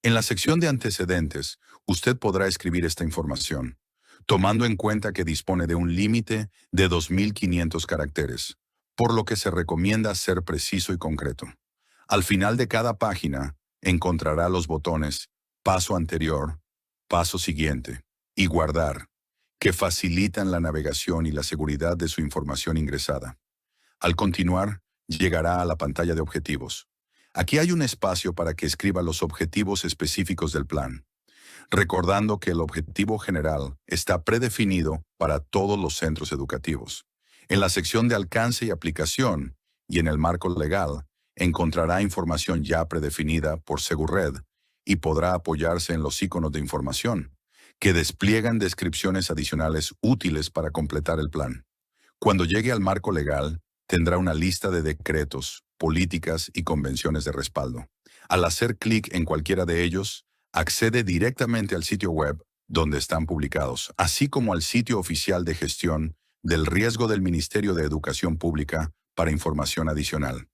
En la sección de antecedentes, usted podrá escribir esta información, tomando en cuenta que dispone de un límite de 2.500 caracteres, por lo que se recomienda ser preciso y concreto. Al final de cada página, encontrará los botones Paso anterior, Paso siguiente y Guardar, que facilitan la navegación y la seguridad de su información ingresada. Al continuar, llegará a la pantalla de objetivos. Aquí hay un espacio para que escriba los objetivos específicos del plan, recordando que el objetivo general está predefinido para todos los centros educativos. En la sección de alcance y aplicación y en el marco legal, encontrará información ya predefinida por Segured y podrá apoyarse en los iconos de información, que despliegan descripciones adicionales útiles para completar el plan. Cuando llegue al marco legal, tendrá una lista de decretos, políticas y convenciones de respaldo. Al hacer clic en cualquiera de ellos, accede directamente al sitio web donde están publicados, así como al sitio oficial de gestión del riesgo del Ministerio de Educación Pública para información adicional.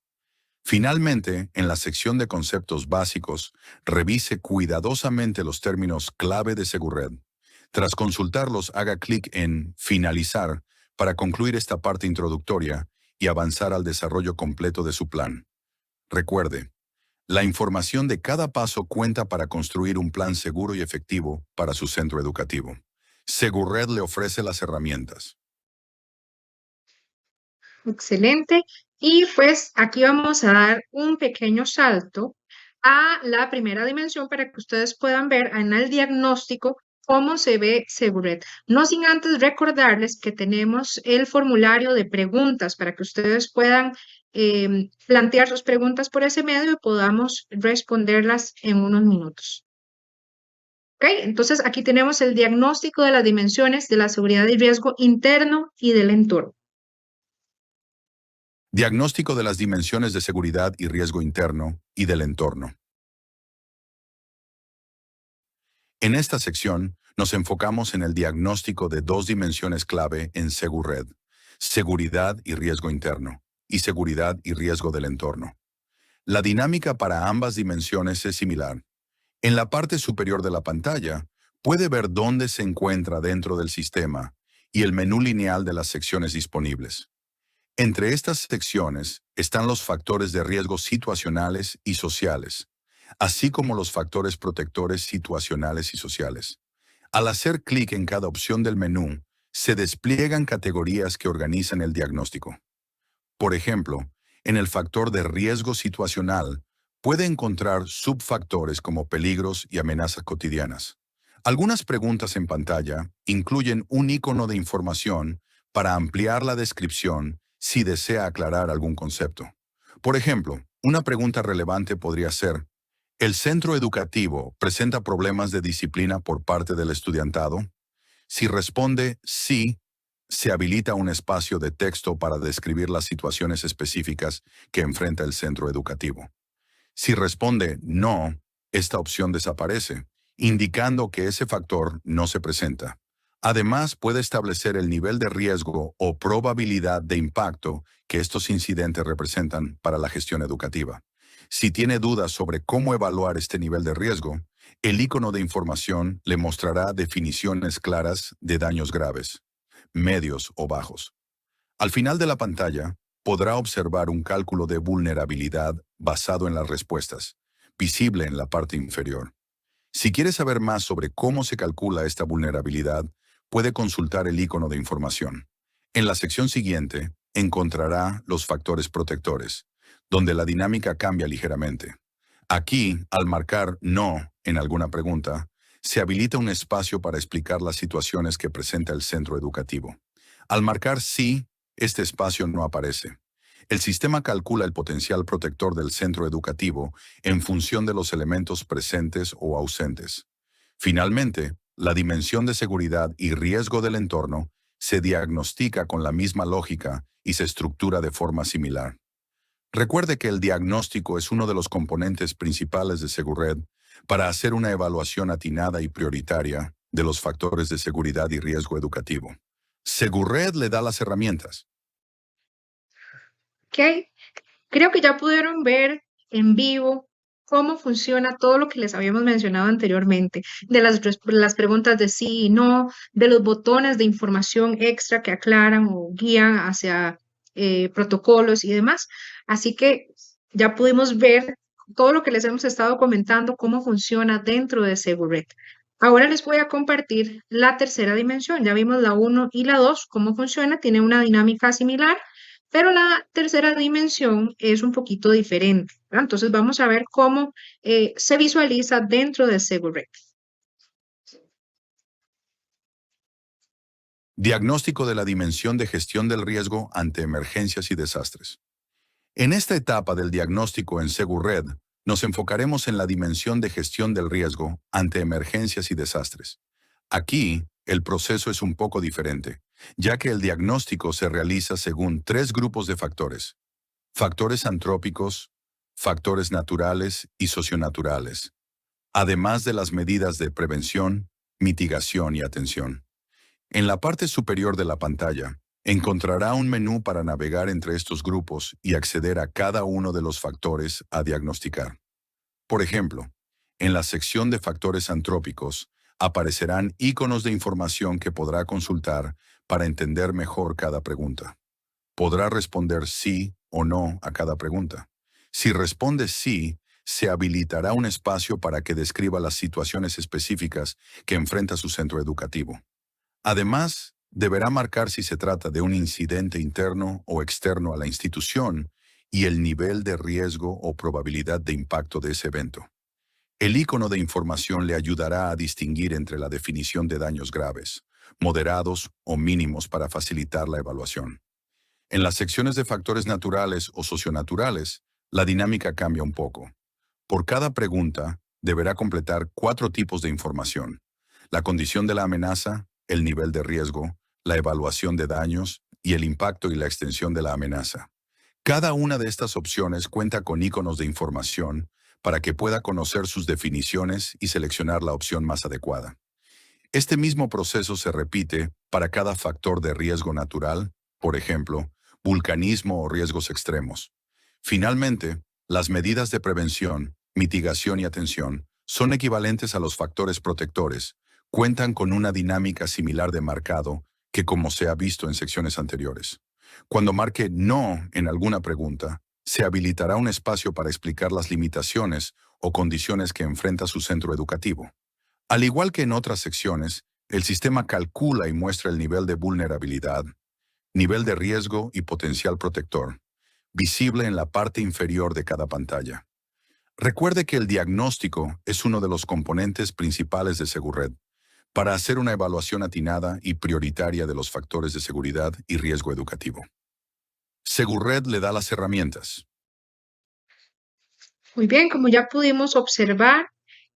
Finalmente, en la sección de conceptos básicos, revise cuidadosamente los términos clave de Segured. Tras consultarlos, haga clic en Finalizar para concluir esta parte introductoria y avanzar al desarrollo completo de su plan. Recuerde, la información de cada paso cuenta para construir un plan seguro y efectivo para su centro educativo. Segured le ofrece las herramientas. Excelente. Y pues aquí vamos a dar un pequeño salto a la primera dimensión para que ustedes puedan ver en el diagnóstico cómo se ve Segured. No sin antes recordarles que tenemos el formulario de preguntas para que ustedes puedan plantear sus preguntas por ese medio y podamos responderlas en unos minutos. ¿Ok? Entonces aquí tenemos el diagnóstico de las dimensiones de la seguridad y riesgo interno y del entorno. Diagnóstico de las dimensiones de seguridad y riesgo interno y del entorno. En esta sección, nos enfocamos en el diagnóstico de dos dimensiones clave en Segured: seguridad y riesgo interno, y seguridad y riesgo del entorno. La dinámica para ambas dimensiones es similar. En la parte superior de la pantalla, puede ver dónde se encuentra dentro del sistema y el menú lineal de las secciones disponibles. Entre estas secciones están los factores de riesgo situacionales y sociales, así como los factores protectores situacionales y sociales. Al hacer clic en cada opción del menú, se despliegan categorías que organizan el diagnóstico. Por ejemplo, en el factor de riesgo situacional, puede encontrar subfactores como peligros y amenazas cotidianas. Algunas preguntas en pantalla incluyen un icono de información para ampliar la descripción si desea aclarar algún concepto. Por ejemplo, una pregunta relevante podría ser: ¿el centro educativo presenta problemas de disciplina por parte del estudiantado? Si responde sí, se habilita un espacio de texto para describir las situaciones específicas que enfrenta el centro educativo. Si responde no, esta opción desaparece, indicando que ese factor no se presenta. Además, puede establecer el nivel de riesgo o probabilidad de impacto que estos incidentes representan para la gestión educativa. Si tiene dudas sobre cómo evaluar este nivel de riesgo, el icono de información le mostrará definiciones claras de daños graves, medios o bajos. Al final de la pantalla, podrá observar un cálculo de vulnerabilidad basado en las respuestas, visible en la parte inferior. Si quiere saber más sobre cómo se calcula esta vulnerabilidad, puede consultar el icono de información. En la sección siguiente, encontrará los factores protectores, donde la dinámica cambia ligeramente. Aquí, al marcar no en alguna pregunta, se habilita un espacio para explicar las situaciones que presenta el centro educativo. Al marcar sí, este espacio no aparece. El sistema calcula el potencial protector del centro educativo en función de los elementos presentes o ausentes. Finalmente, la dimensión de seguridad y riesgo del entorno se diagnostica con la misma lógica y se estructura de forma similar. Recuerde que el diagnóstico es uno de los componentes principales de SeguRed para hacer una evaluación atinada y prioritaria de los factores de seguridad y riesgo educativo. SeguRed le da las herramientas. Ok, creo que ya pudieron ver en vivo cómo funciona todo lo que les habíamos mencionado anteriormente, de las preguntas de sí y no, de los botones de información extra que aclaran o guían hacia protocolos y demás. Así que ya pudimos ver todo lo que les hemos estado comentando, cómo funciona dentro de SeguRed. Ahora les voy a compartir la tercera dimensión. Ya vimos la 1 y la 2, cómo funciona, tiene una dinámica similar, pero la tercera dimensión es un poquito diferente, ¿verdad? Entonces vamos a ver cómo se visualiza dentro de SeguRed. Diagnóstico de la dimensión de gestión del riesgo ante emergencias y desastres. En esta etapa del diagnóstico en SeguRed, nos enfocaremos en la dimensión de gestión del riesgo ante emergencias y desastres. Aquí, el proceso es un poco diferente, ya que el diagnóstico se realiza según 3 grupos de factores: factores antrópicos, factores naturales y socionaturales, además de las medidas de prevención, mitigación y atención. En la parte superior de la pantalla, encontrará un menú para navegar entre estos grupos y acceder a cada uno de los factores a diagnosticar. Por ejemplo, en la sección de factores antrópicos, aparecerán iconos de información que podrá consultar para entender mejor cada pregunta. Podrá responder sí o no a cada pregunta. Si responde sí, se habilitará un espacio para que describa las situaciones específicas que enfrenta su centro educativo. Además, deberá marcar si se trata de un incidente interno o externo a la institución y el nivel de riesgo o probabilidad de impacto de ese evento. El icono de información le ayudará a distinguir entre la definición de daños graves, moderados o mínimos para facilitar la evaluación. En las secciones de factores naturales o socionaturales, la dinámica cambia un poco. Por cada pregunta, deberá completar 4 tipos de información: la condición de la amenaza, el nivel de riesgo, la evaluación de daños y el impacto y la extensión de la amenaza. Cada una de estas opciones cuenta con iconos de información para que pueda conocer sus definiciones y seleccionar la opción más adecuada. Este mismo proceso se repite para cada factor de riesgo natural, por ejemplo, vulcanismo o riesgos extremos. Finalmente, las medidas de prevención, mitigación y atención son equivalentes a los factores protectores, cuentan con una dinámica similar de marcado que como se ha visto en secciones anteriores. Cuando marque no en alguna pregunta, se habilitará un espacio para explicar las limitaciones o condiciones que enfrenta su centro educativo. Al igual que en otras secciones, el sistema calcula y muestra el nivel de vulnerabilidad, nivel de riesgo y potencial protector, visible en la parte inferior de cada pantalla. Recuerde que el diagnóstico es uno de los componentes principales de SeguRed para hacer una evaluación atinada y prioritaria de los factores de seguridad y riesgo educativo. SeguRed le da las herramientas. Muy bien, como ya pudimos observar,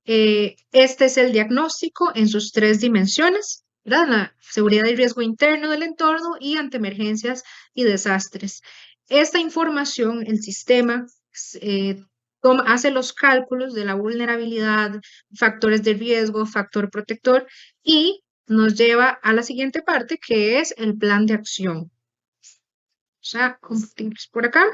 este es el diagnóstico en sus 3 dimensiones, ¿verdad? La seguridad y riesgo interno del entorno y ante emergencias y desastres. Esta información, el sistema hace los cálculos de la vulnerabilidad, factores de riesgo, factor protector y nos lleva a la siguiente parte, que es el plan de acción. O sea, compartimos por acá.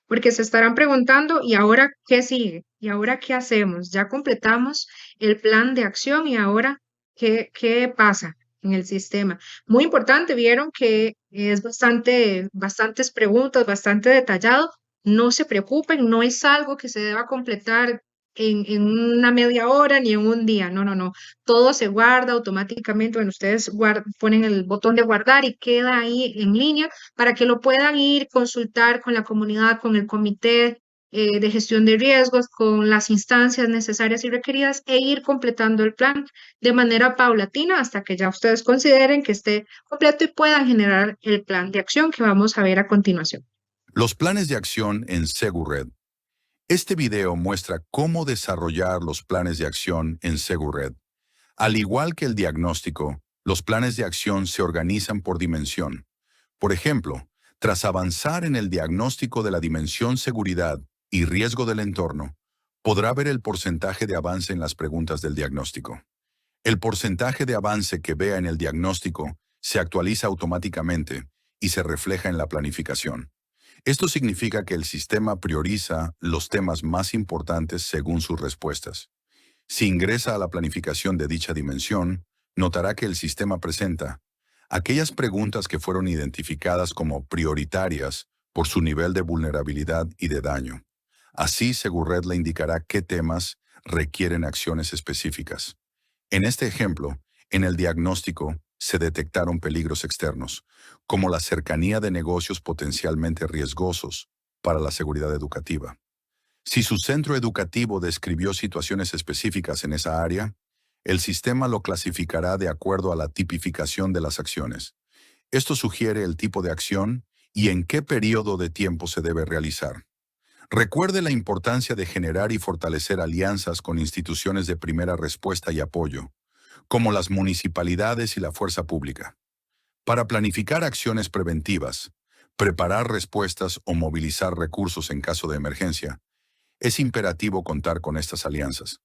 Porque se estarán preguntando, ¿y ahora qué sigue? ¿Y ahora qué hacemos? Ya completamos el plan de acción y ahora, ¿qué pasa en el sistema? Muy importante, vieron que es bastantes preguntas, bastante detallado. No se preocupen, no es algo que se deba completar en una media hora ni en un día. No, no, no. Todo se guarda automáticamente. Bueno, ustedes ponen el botón de guardar y queda ahí en línea para que lo puedan ir, consultar con la comunidad, con el comité de gestión de riesgos, con las instancias necesarias y requeridas e ir completando el plan de manera paulatina hasta que ya ustedes consideren que esté completo y puedan generar el plan de acción que vamos a ver a continuación. Los planes de acción en SeguRed. Este video muestra cómo desarrollar los planes de acción en SeguRed. Al igual que el diagnóstico, los planes de acción se organizan por dimensión. Por ejemplo, tras avanzar en el diagnóstico de la dimensión seguridad y riesgo del entorno, podrá ver el porcentaje de avance en las preguntas del diagnóstico. El porcentaje de avance que vea en el diagnóstico se actualiza automáticamente y se refleja en la planificación. Esto significa que el sistema prioriza los temas más importantes según sus respuestas. Si ingresa a la planificación de dicha dimensión, notará que el sistema presenta aquellas preguntas que fueron identificadas como prioritarias por su nivel de vulnerabilidad y de daño. Así, SeguRed le indicará qué temas requieren acciones específicas. En este ejemplo, en el diagnóstico se detectaron peligros externos, como la cercanía de negocios potencialmente riesgosos para la seguridad educativa. Si su centro educativo describió situaciones específicas en esa área, el sistema lo clasificará de acuerdo a la tipificación de las acciones. Esto sugiere el tipo de acción y en qué periodo de tiempo se debe realizar. Recuerde la importancia de generar y fortalecer alianzas con instituciones de primera respuesta y apoyo, como las municipalidades y la fuerza pública. Para planificar acciones preventivas, preparar respuestas o movilizar recursos en caso de emergencia, es imperativo contar con estas alianzas.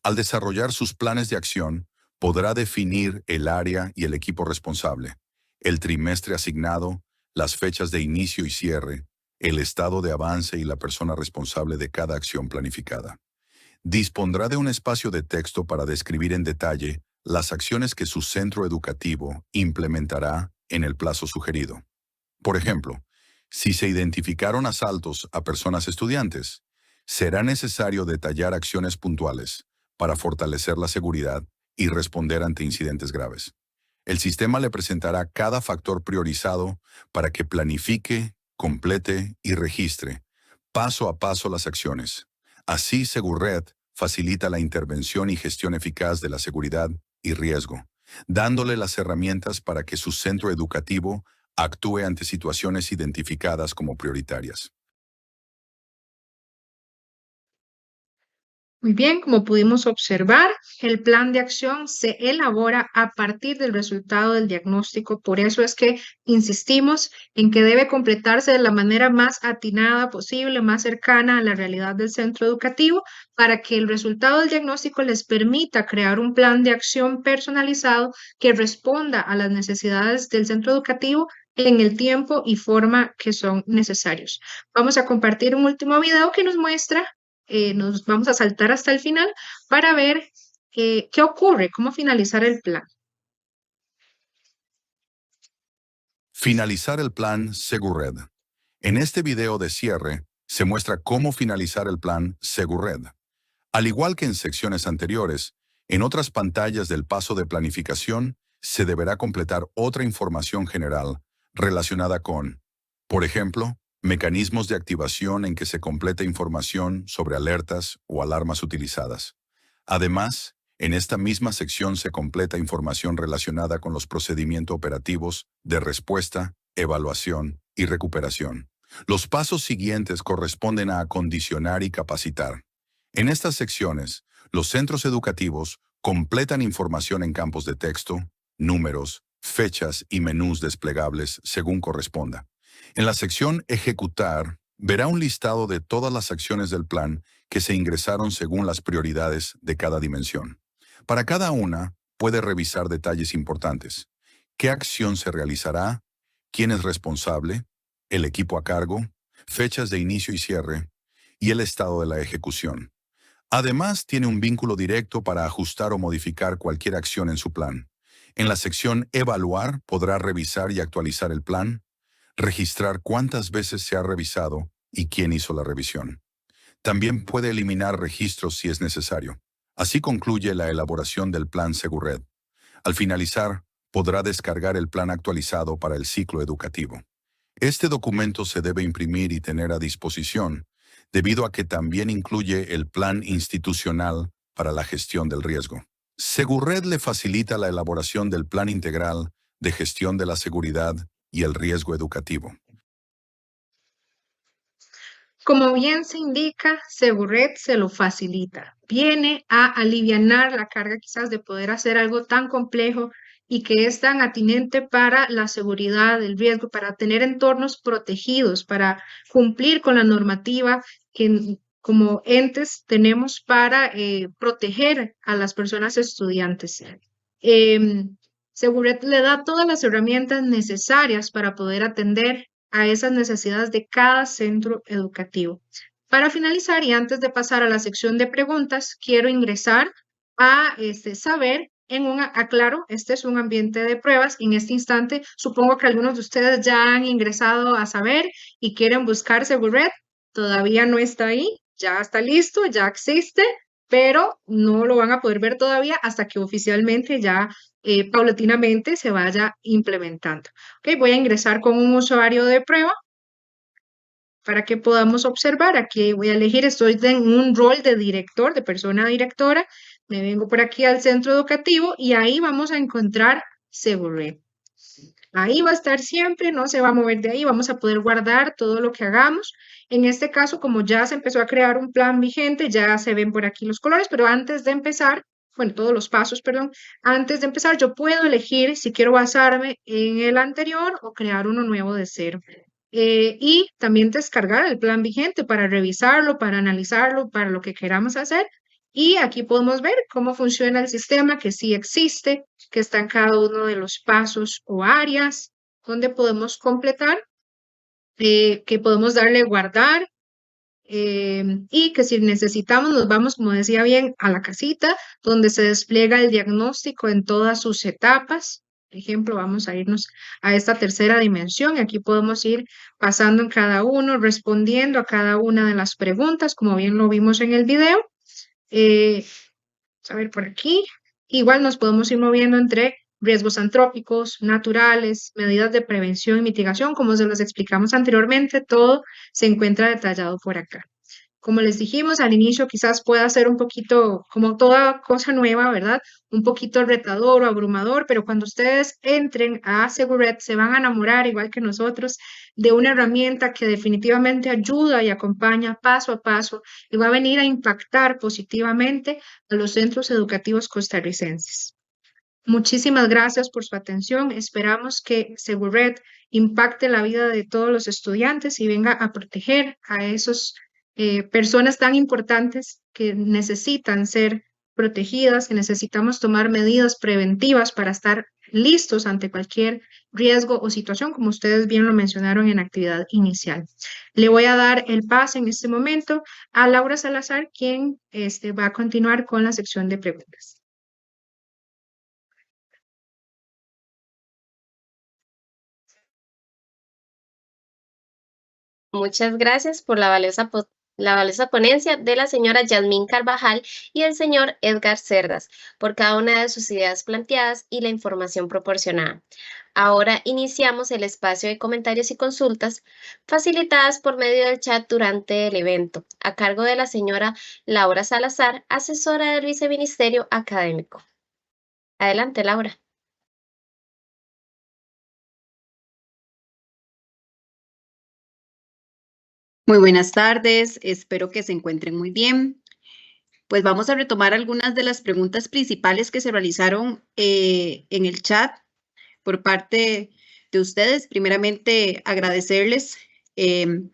Al desarrollar sus planes de acción, podrá definir el área y el equipo responsable, el trimestre asignado, las fechas de inicio y cierre, el estado de avance y la persona responsable de cada acción planificada. Dispondrá de un espacio de texto para describir en detalle las acciones que su centro educativo implementará en el plazo sugerido. Por ejemplo, si se identificaron asaltos a personas estudiantes, será necesario detallar acciones puntuales para fortalecer la seguridad y responder ante incidentes graves. El sistema le presentará cada factor priorizado para que planifique, complete y registre paso a paso las acciones. Así, SeguRed facilita la intervención y gestión eficaz de la seguridad y riesgo, dándole las herramientas para que su centro educativo actúe ante situaciones identificadas como prioritarias. Muy bien, como pudimos observar, el plan de acción se elabora a partir del resultado del diagnóstico. Por eso es que insistimos en que debe completarse de la manera más atinada posible, más cercana a la realidad del centro educativo, para que el resultado del diagnóstico les permita crear un plan de acción personalizado que responda a las necesidades del centro educativo en el tiempo y forma que son necesarios. Vamos a compartir un último video que nos muestra. Nos vamos a saltar hasta el final para ver qué ocurre, cómo finalizar el plan. Finalizar el plan SeguRed. En este video de cierre, se muestra cómo finalizar el plan SeguRed. Al igual que en secciones anteriores, en otras pantallas del paso de planificación, se deberá completar otra información general relacionada con, por ejemplo, mecanismos de activación en que se completa información sobre alertas o alarmas utilizadas. Además, en esta misma sección se completa información relacionada con los procedimientos operativos de respuesta, evaluación y recuperación. Los pasos siguientes corresponden a acondicionar y capacitar. En estas secciones, los centros educativos completan información en campos de texto, números, fechas y menús desplegables según corresponda. En la sección Ejecutar, verá un listado de todas las acciones del plan que se ingresaron según las prioridades de cada dimensión. Para cada una, puede revisar detalles importantes. ¿Qué acción se realizará? ¿Quién es responsable? ¿El equipo a cargo? Fechas de inicio y cierre y el estado de la ejecución. Además, tiene un vínculo directo para ajustar o modificar cualquier acción en su plan. En la sección Evaluar podrá revisar y actualizar el plan, registrar cuántas veces se ha revisado y quién hizo la revisión. También puede eliminar registros si es necesario. Así concluye la elaboración del Plan Segured. Al finalizar, podrá descargar el plan actualizado para el ciclo educativo. Este documento se debe imprimir y tener a disposición, debido a que también incluye el plan institucional para la gestión del riesgo. Segured le facilita la elaboración del plan integral de gestión de la seguridad y el riesgo educativo. Como bien se indica, Segured se lo facilita. Viene a alivianar la carga quizás de poder hacer algo tan complejo y que es tan atinente para la seguridad, el riesgo, para tener entornos protegidos, para cumplir con la normativa que como entes tenemos para proteger a las personas estudiantes. Segured le da todas las herramientas necesarias para poder atender a esas necesidades de cada centro educativo. Para finalizar y antes de pasar a la sección de preguntas, quiero ingresar a saber aclaro, este es un ambiente de pruebas. En este instante, supongo que algunos de ustedes ya han ingresado a saber y quieren buscar Segured. Todavía no está ahí, ya está listo, ya existe, pero no lo van a poder ver todavía hasta que oficialmente ya paulatinamente se vaya implementando. Ok, voy a ingresar con un usuario de prueba para que podamos observar. Aquí voy a elegir, estoy en un rol de director, de persona directora. Me vengo por aquí al centro educativo y ahí vamos a encontrar Segured. Ahí va a estar siempre, no se va a mover de ahí, vamos a poder guardar todo lo que hagamos. En este caso, como ya se empezó a crear un plan vigente, ya se ven por aquí los colores, pero antes de empezar, bueno, todos los pasos, perdón, antes de empezar yo puedo elegir si quiero basarme en el anterior o crear uno nuevo de cero. Y también descargar el plan vigente para revisarlo, para analizarlo, para lo que queramos hacer. Y aquí podemos ver cómo funciona el sistema, que sí existe, que está en cada uno de los pasos o áreas, donde podemos completar, que podemos darle guardar, y que si necesitamos nos vamos, como decía bien, a la casita, donde se despliega el diagnóstico en todas sus etapas. Por ejemplo, vamos a irnos a esta tercera dimensión y aquí podemos ir pasando en cada uno, respondiendo a cada una de las preguntas, como bien lo vimos en el video. A ver por aquí. Igual nos podemos ir moviendo entre riesgos antrópicos, naturales, medidas de prevención y mitigación, como se los explicamos anteriormente, todo se encuentra detallado por acá. Como les dijimos al inicio, quizás pueda ser un poquito, como toda cosa nueva, ¿verdad? Un poquito retador o abrumador, pero cuando ustedes entren a Segured se van a enamorar, igual que nosotros, de una herramienta que definitivamente ayuda y acompaña paso a paso y va a venir a impactar positivamente a los centros educativos costarricenses. Muchísimas gracias por su atención. Esperamos que Segured impacte la vida de todos los estudiantes y venga a proteger a esos personas tan importantes que necesitan ser protegidas, que necesitamos tomar medidas preventivas para estar listos ante cualquier riesgo o situación, como ustedes bien lo mencionaron en actividad inicial. Le voy a dar el pase en este momento a Laura Salazar, quien va a continuar con la sección de preguntas. Muchas gracias por la valiosa ponencia de la señora Yasmín Carvajal y el señor Edgar Cerdas, por cada una de sus ideas planteadas y la información proporcionada. Ahora iniciamos el espacio de comentarios y consultas facilitadas por medio del chat durante el evento, a cargo de la señora Laura Salazar, asesora del Viceministerio Académico. Adelante, Laura. Muy buenas tardes, espero que se encuentren muy bien. Pues vamos a retomar algunas de las preguntas principales que se realizaron en el chat por parte de ustedes. Primeramente, agradecerles que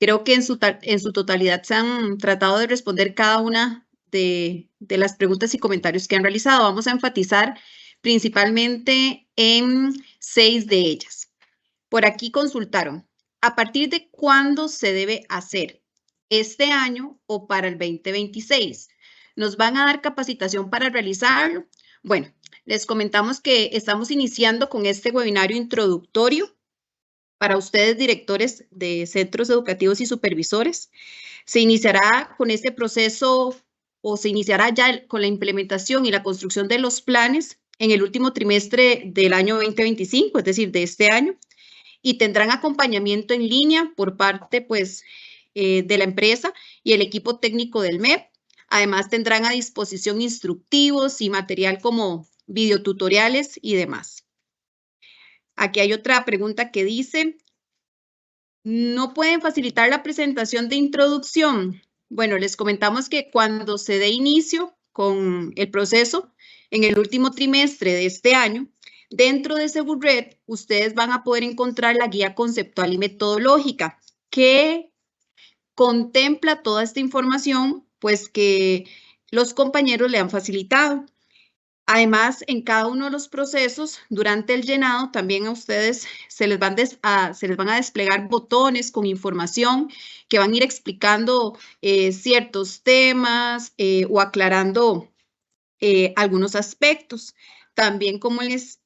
Creo que en su totalidad se han tratado de responder cada una de las preguntas y comentarios que han realizado. Vamos a enfatizar principalmente en 6 de ellas. Por aquí consultaron, ¿a partir de cuándo se debe hacer? ¿Este año o para el 2026? ¿Nos van a dar capacitación para realizarlo? Bueno, les comentamos que estamos iniciando con este webinario introductorio para ustedes, directores de centros educativos y supervisores. Se iniciará con este proceso o se iniciará ya con la implementación y la construcción de los planes en el último trimestre del año 2025, es decir, de este año, y tendrán acompañamiento en línea por parte, pues, de la empresa y el equipo técnico del MEP. Además, tendrán a disposición instructivos y material como videotutoriales y demás. Aquí hay otra pregunta que dice, ¿no pueden facilitar la presentación de introducción? Bueno, les comentamos que cuando se dé inicio con el proceso en el último trimestre de este año, dentro de Segurred, ustedes van a poder encontrar la guía conceptual y metodológica que contempla toda esta información, pues que los compañeros le han facilitado. Además, en cada uno de los procesos, durante el llenado, también a ustedes se les van a desplegar botones con información que van a ir explicando ciertos temas o aclarando algunos aspectos. También, como les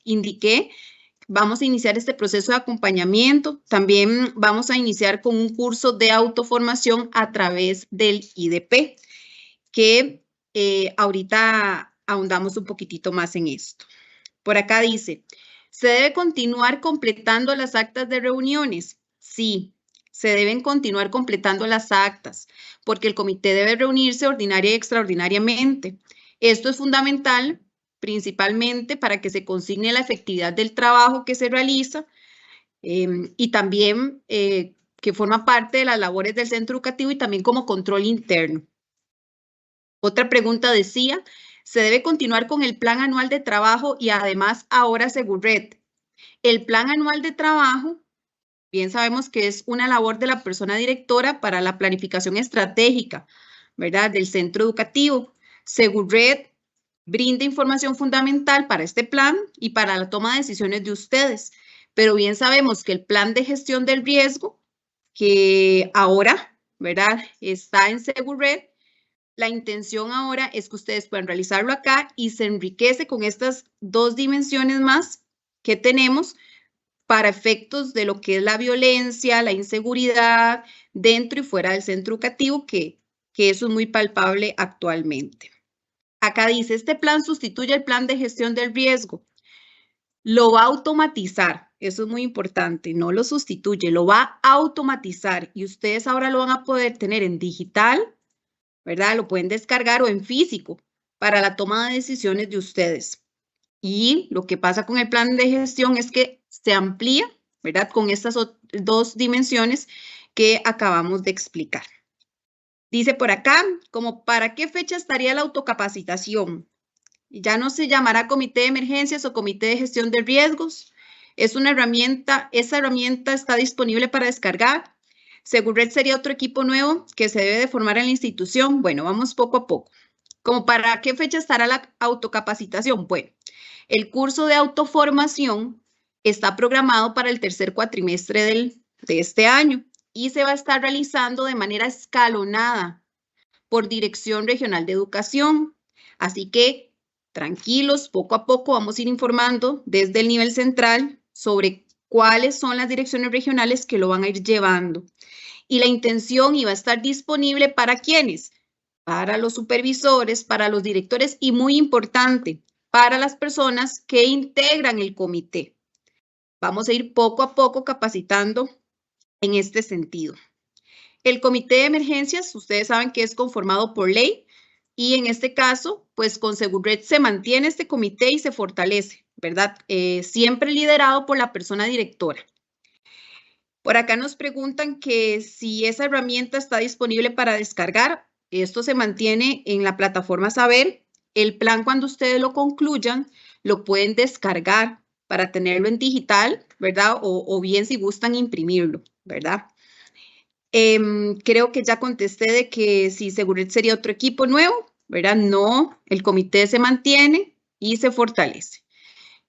indiqué, vamos a iniciar este proceso de acompañamiento. También vamos a iniciar con un curso de autoformación a través del IDP, que ahorita ahondamos un poquitito más en esto. Por acá dice, ¿se debe continuar completando las actas de reuniones? Sí, se deben continuar completando las actas, porque el comité debe reunirse ordinaria y extraordinariamente. Esto es fundamental, principalmente para que se consigne la efectividad del trabajo que se realiza y también que forma parte de las labores del centro educativo y también como control interno. Otra pregunta decía, ¿se debe continuar con el plan anual de trabajo y además ahora Segurred? El plan anual de trabajo, bien sabemos que es una labor de la persona directora para la planificación estratégica, ¿verdad? Del centro educativo. Segurred brinda información fundamental para este plan y para la toma de decisiones de ustedes. Pero bien sabemos que el plan de gestión del riesgo, que ahora, ¿verdad? Está en Segurred, la intención ahora es que ustedes puedan realizarlo acá y se enriquece con estas 2 dimensiones más que tenemos para efectos de lo que es la violencia, la inseguridad dentro y fuera del centro educativo, que eso es muy palpable actualmente. Acá dice, este plan sustituye el plan de gestión del riesgo. Lo va a automatizar, eso es muy importante, no lo sustituye, lo va a automatizar y ustedes ahora lo van a poder tener en digital, ¿verdad? Lo pueden descargar o en físico para la toma de decisiones de ustedes. Y lo que pasa con el plan de gestión es que se amplía, ¿verdad? Con estas 2 dimensiones que acabamos de explicar. Dice por acá, como ¿para qué fecha estaría la autocapacitación? Ya no se llamará comité de emergencias o comité de gestión de riesgos. Es una herramienta, esa herramienta está disponible para descargar. Segurred sería otro equipo nuevo que se debe de formar en la institución. Bueno, vamos poco a poco. ¿Como para qué fecha estará la autocapacitación? Bueno, el curso de autoformación está programado para el tercer cuatrimestre de este año y se va a estar realizando de manera escalonada por Dirección Regional de Educación. Así que tranquilos, poco a poco vamos a ir informando desde el nivel central sobre cuáles son las direcciones regionales que lo van a ir llevando. Y la intención iba a estar disponible para ¿quiénes? Para los supervisores, para los directores y muy importante, para las personas que integran el comité. Vamos a ir poco a poco capacitando en este sentido. El comité de emergencias, ustedes saben que es conformado por ley y en este caso, pues con Segurred se mantiene este comité y se fortalece, ¿verdad? Siempre liderado por la persona directora. Por acá nos preguntan que si esa herramienta está disponible para descargar. Esto se mantiene en la plataforma Saber. El plan, cuando ustedes lo concluyan, lo pueden descargar para tenerlo en digital, ¿verdad? O bien si gustan imprimirlo. ¿verdad? Creo que ya contesté de que si Seguret sería otro equipo nuevo, ¿verdad? No, el comité se mantiene y se fortalece.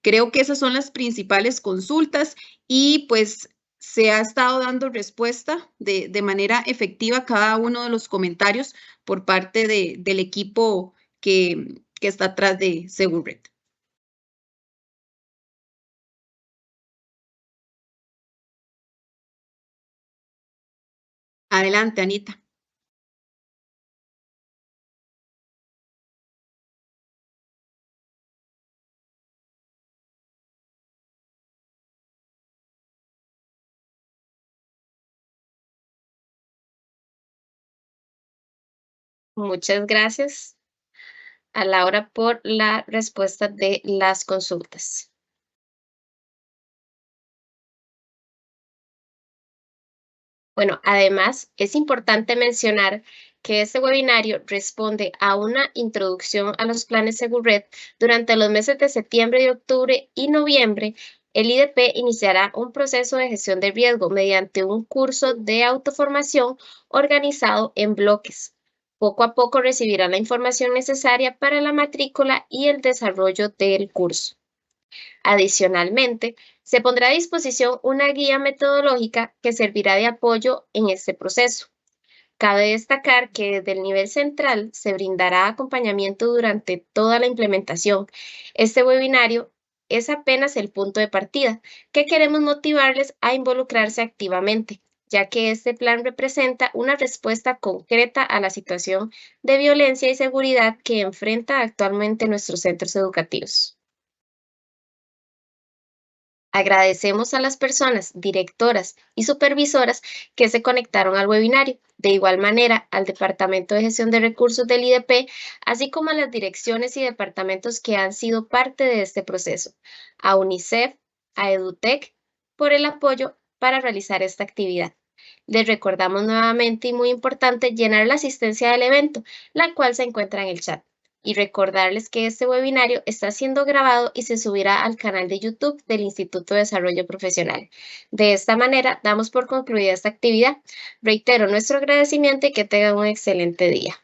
Creo que esas son las principales consultas y pues se ha estado dando respuesta de manera efectiva a cada uno de los comentarios por parte del equipo que está atrás de Seguret. Adelante, Anita. Muchas gracias a Laura por la respuesta de las consultas. Bueno, además, es importante mencionar que este webinario responde a una introducción a los planes Seguret. Durante los meses de septiembre, de octubre y noviembre, el IDP iniciará un proceso de gestión de riesgo mediante un curso de autoformación organizado en bloques. Poco a poco recibirán la información necesaria para la matrícula y el desarrollo del curso. Adicionalmente, se pondrá a disposición una guía metodológica que servirá de apoyo en este proceso. Cabe destacar que desde el nivel central se brindará acompañamiento durante toda la implementación. Este webinario es apenas el punto de partida, que queremos motivarles a involucrarse activamente, ya que este plan representa una respuesta concreta a la situación de violencia y seguridad que enfrenta actualmente nuestros centros educativos. Agradecemos a las personas, directoras y supervisoras que se conectaron al webinario. De igual manera, al Departamento de Gestión de Recursos del IDP, así como a las direcciones y departamentos que han sido parte de este proceso, a UNICEF, a EduTech, por el apoyo para realizar esta actividad. Les recordamos nuevamente y muy importante llenar la asistencia del evento, la cual se encuentra en el chat. Y recordarles que este webinario está siendo grabado y se subirá al canal de YouTube del Instituto de Desarrollo Profesional. De esta manera, damos por concluida esta actividad. Reitero nuestro agradecimiento y que tengan un excelente día.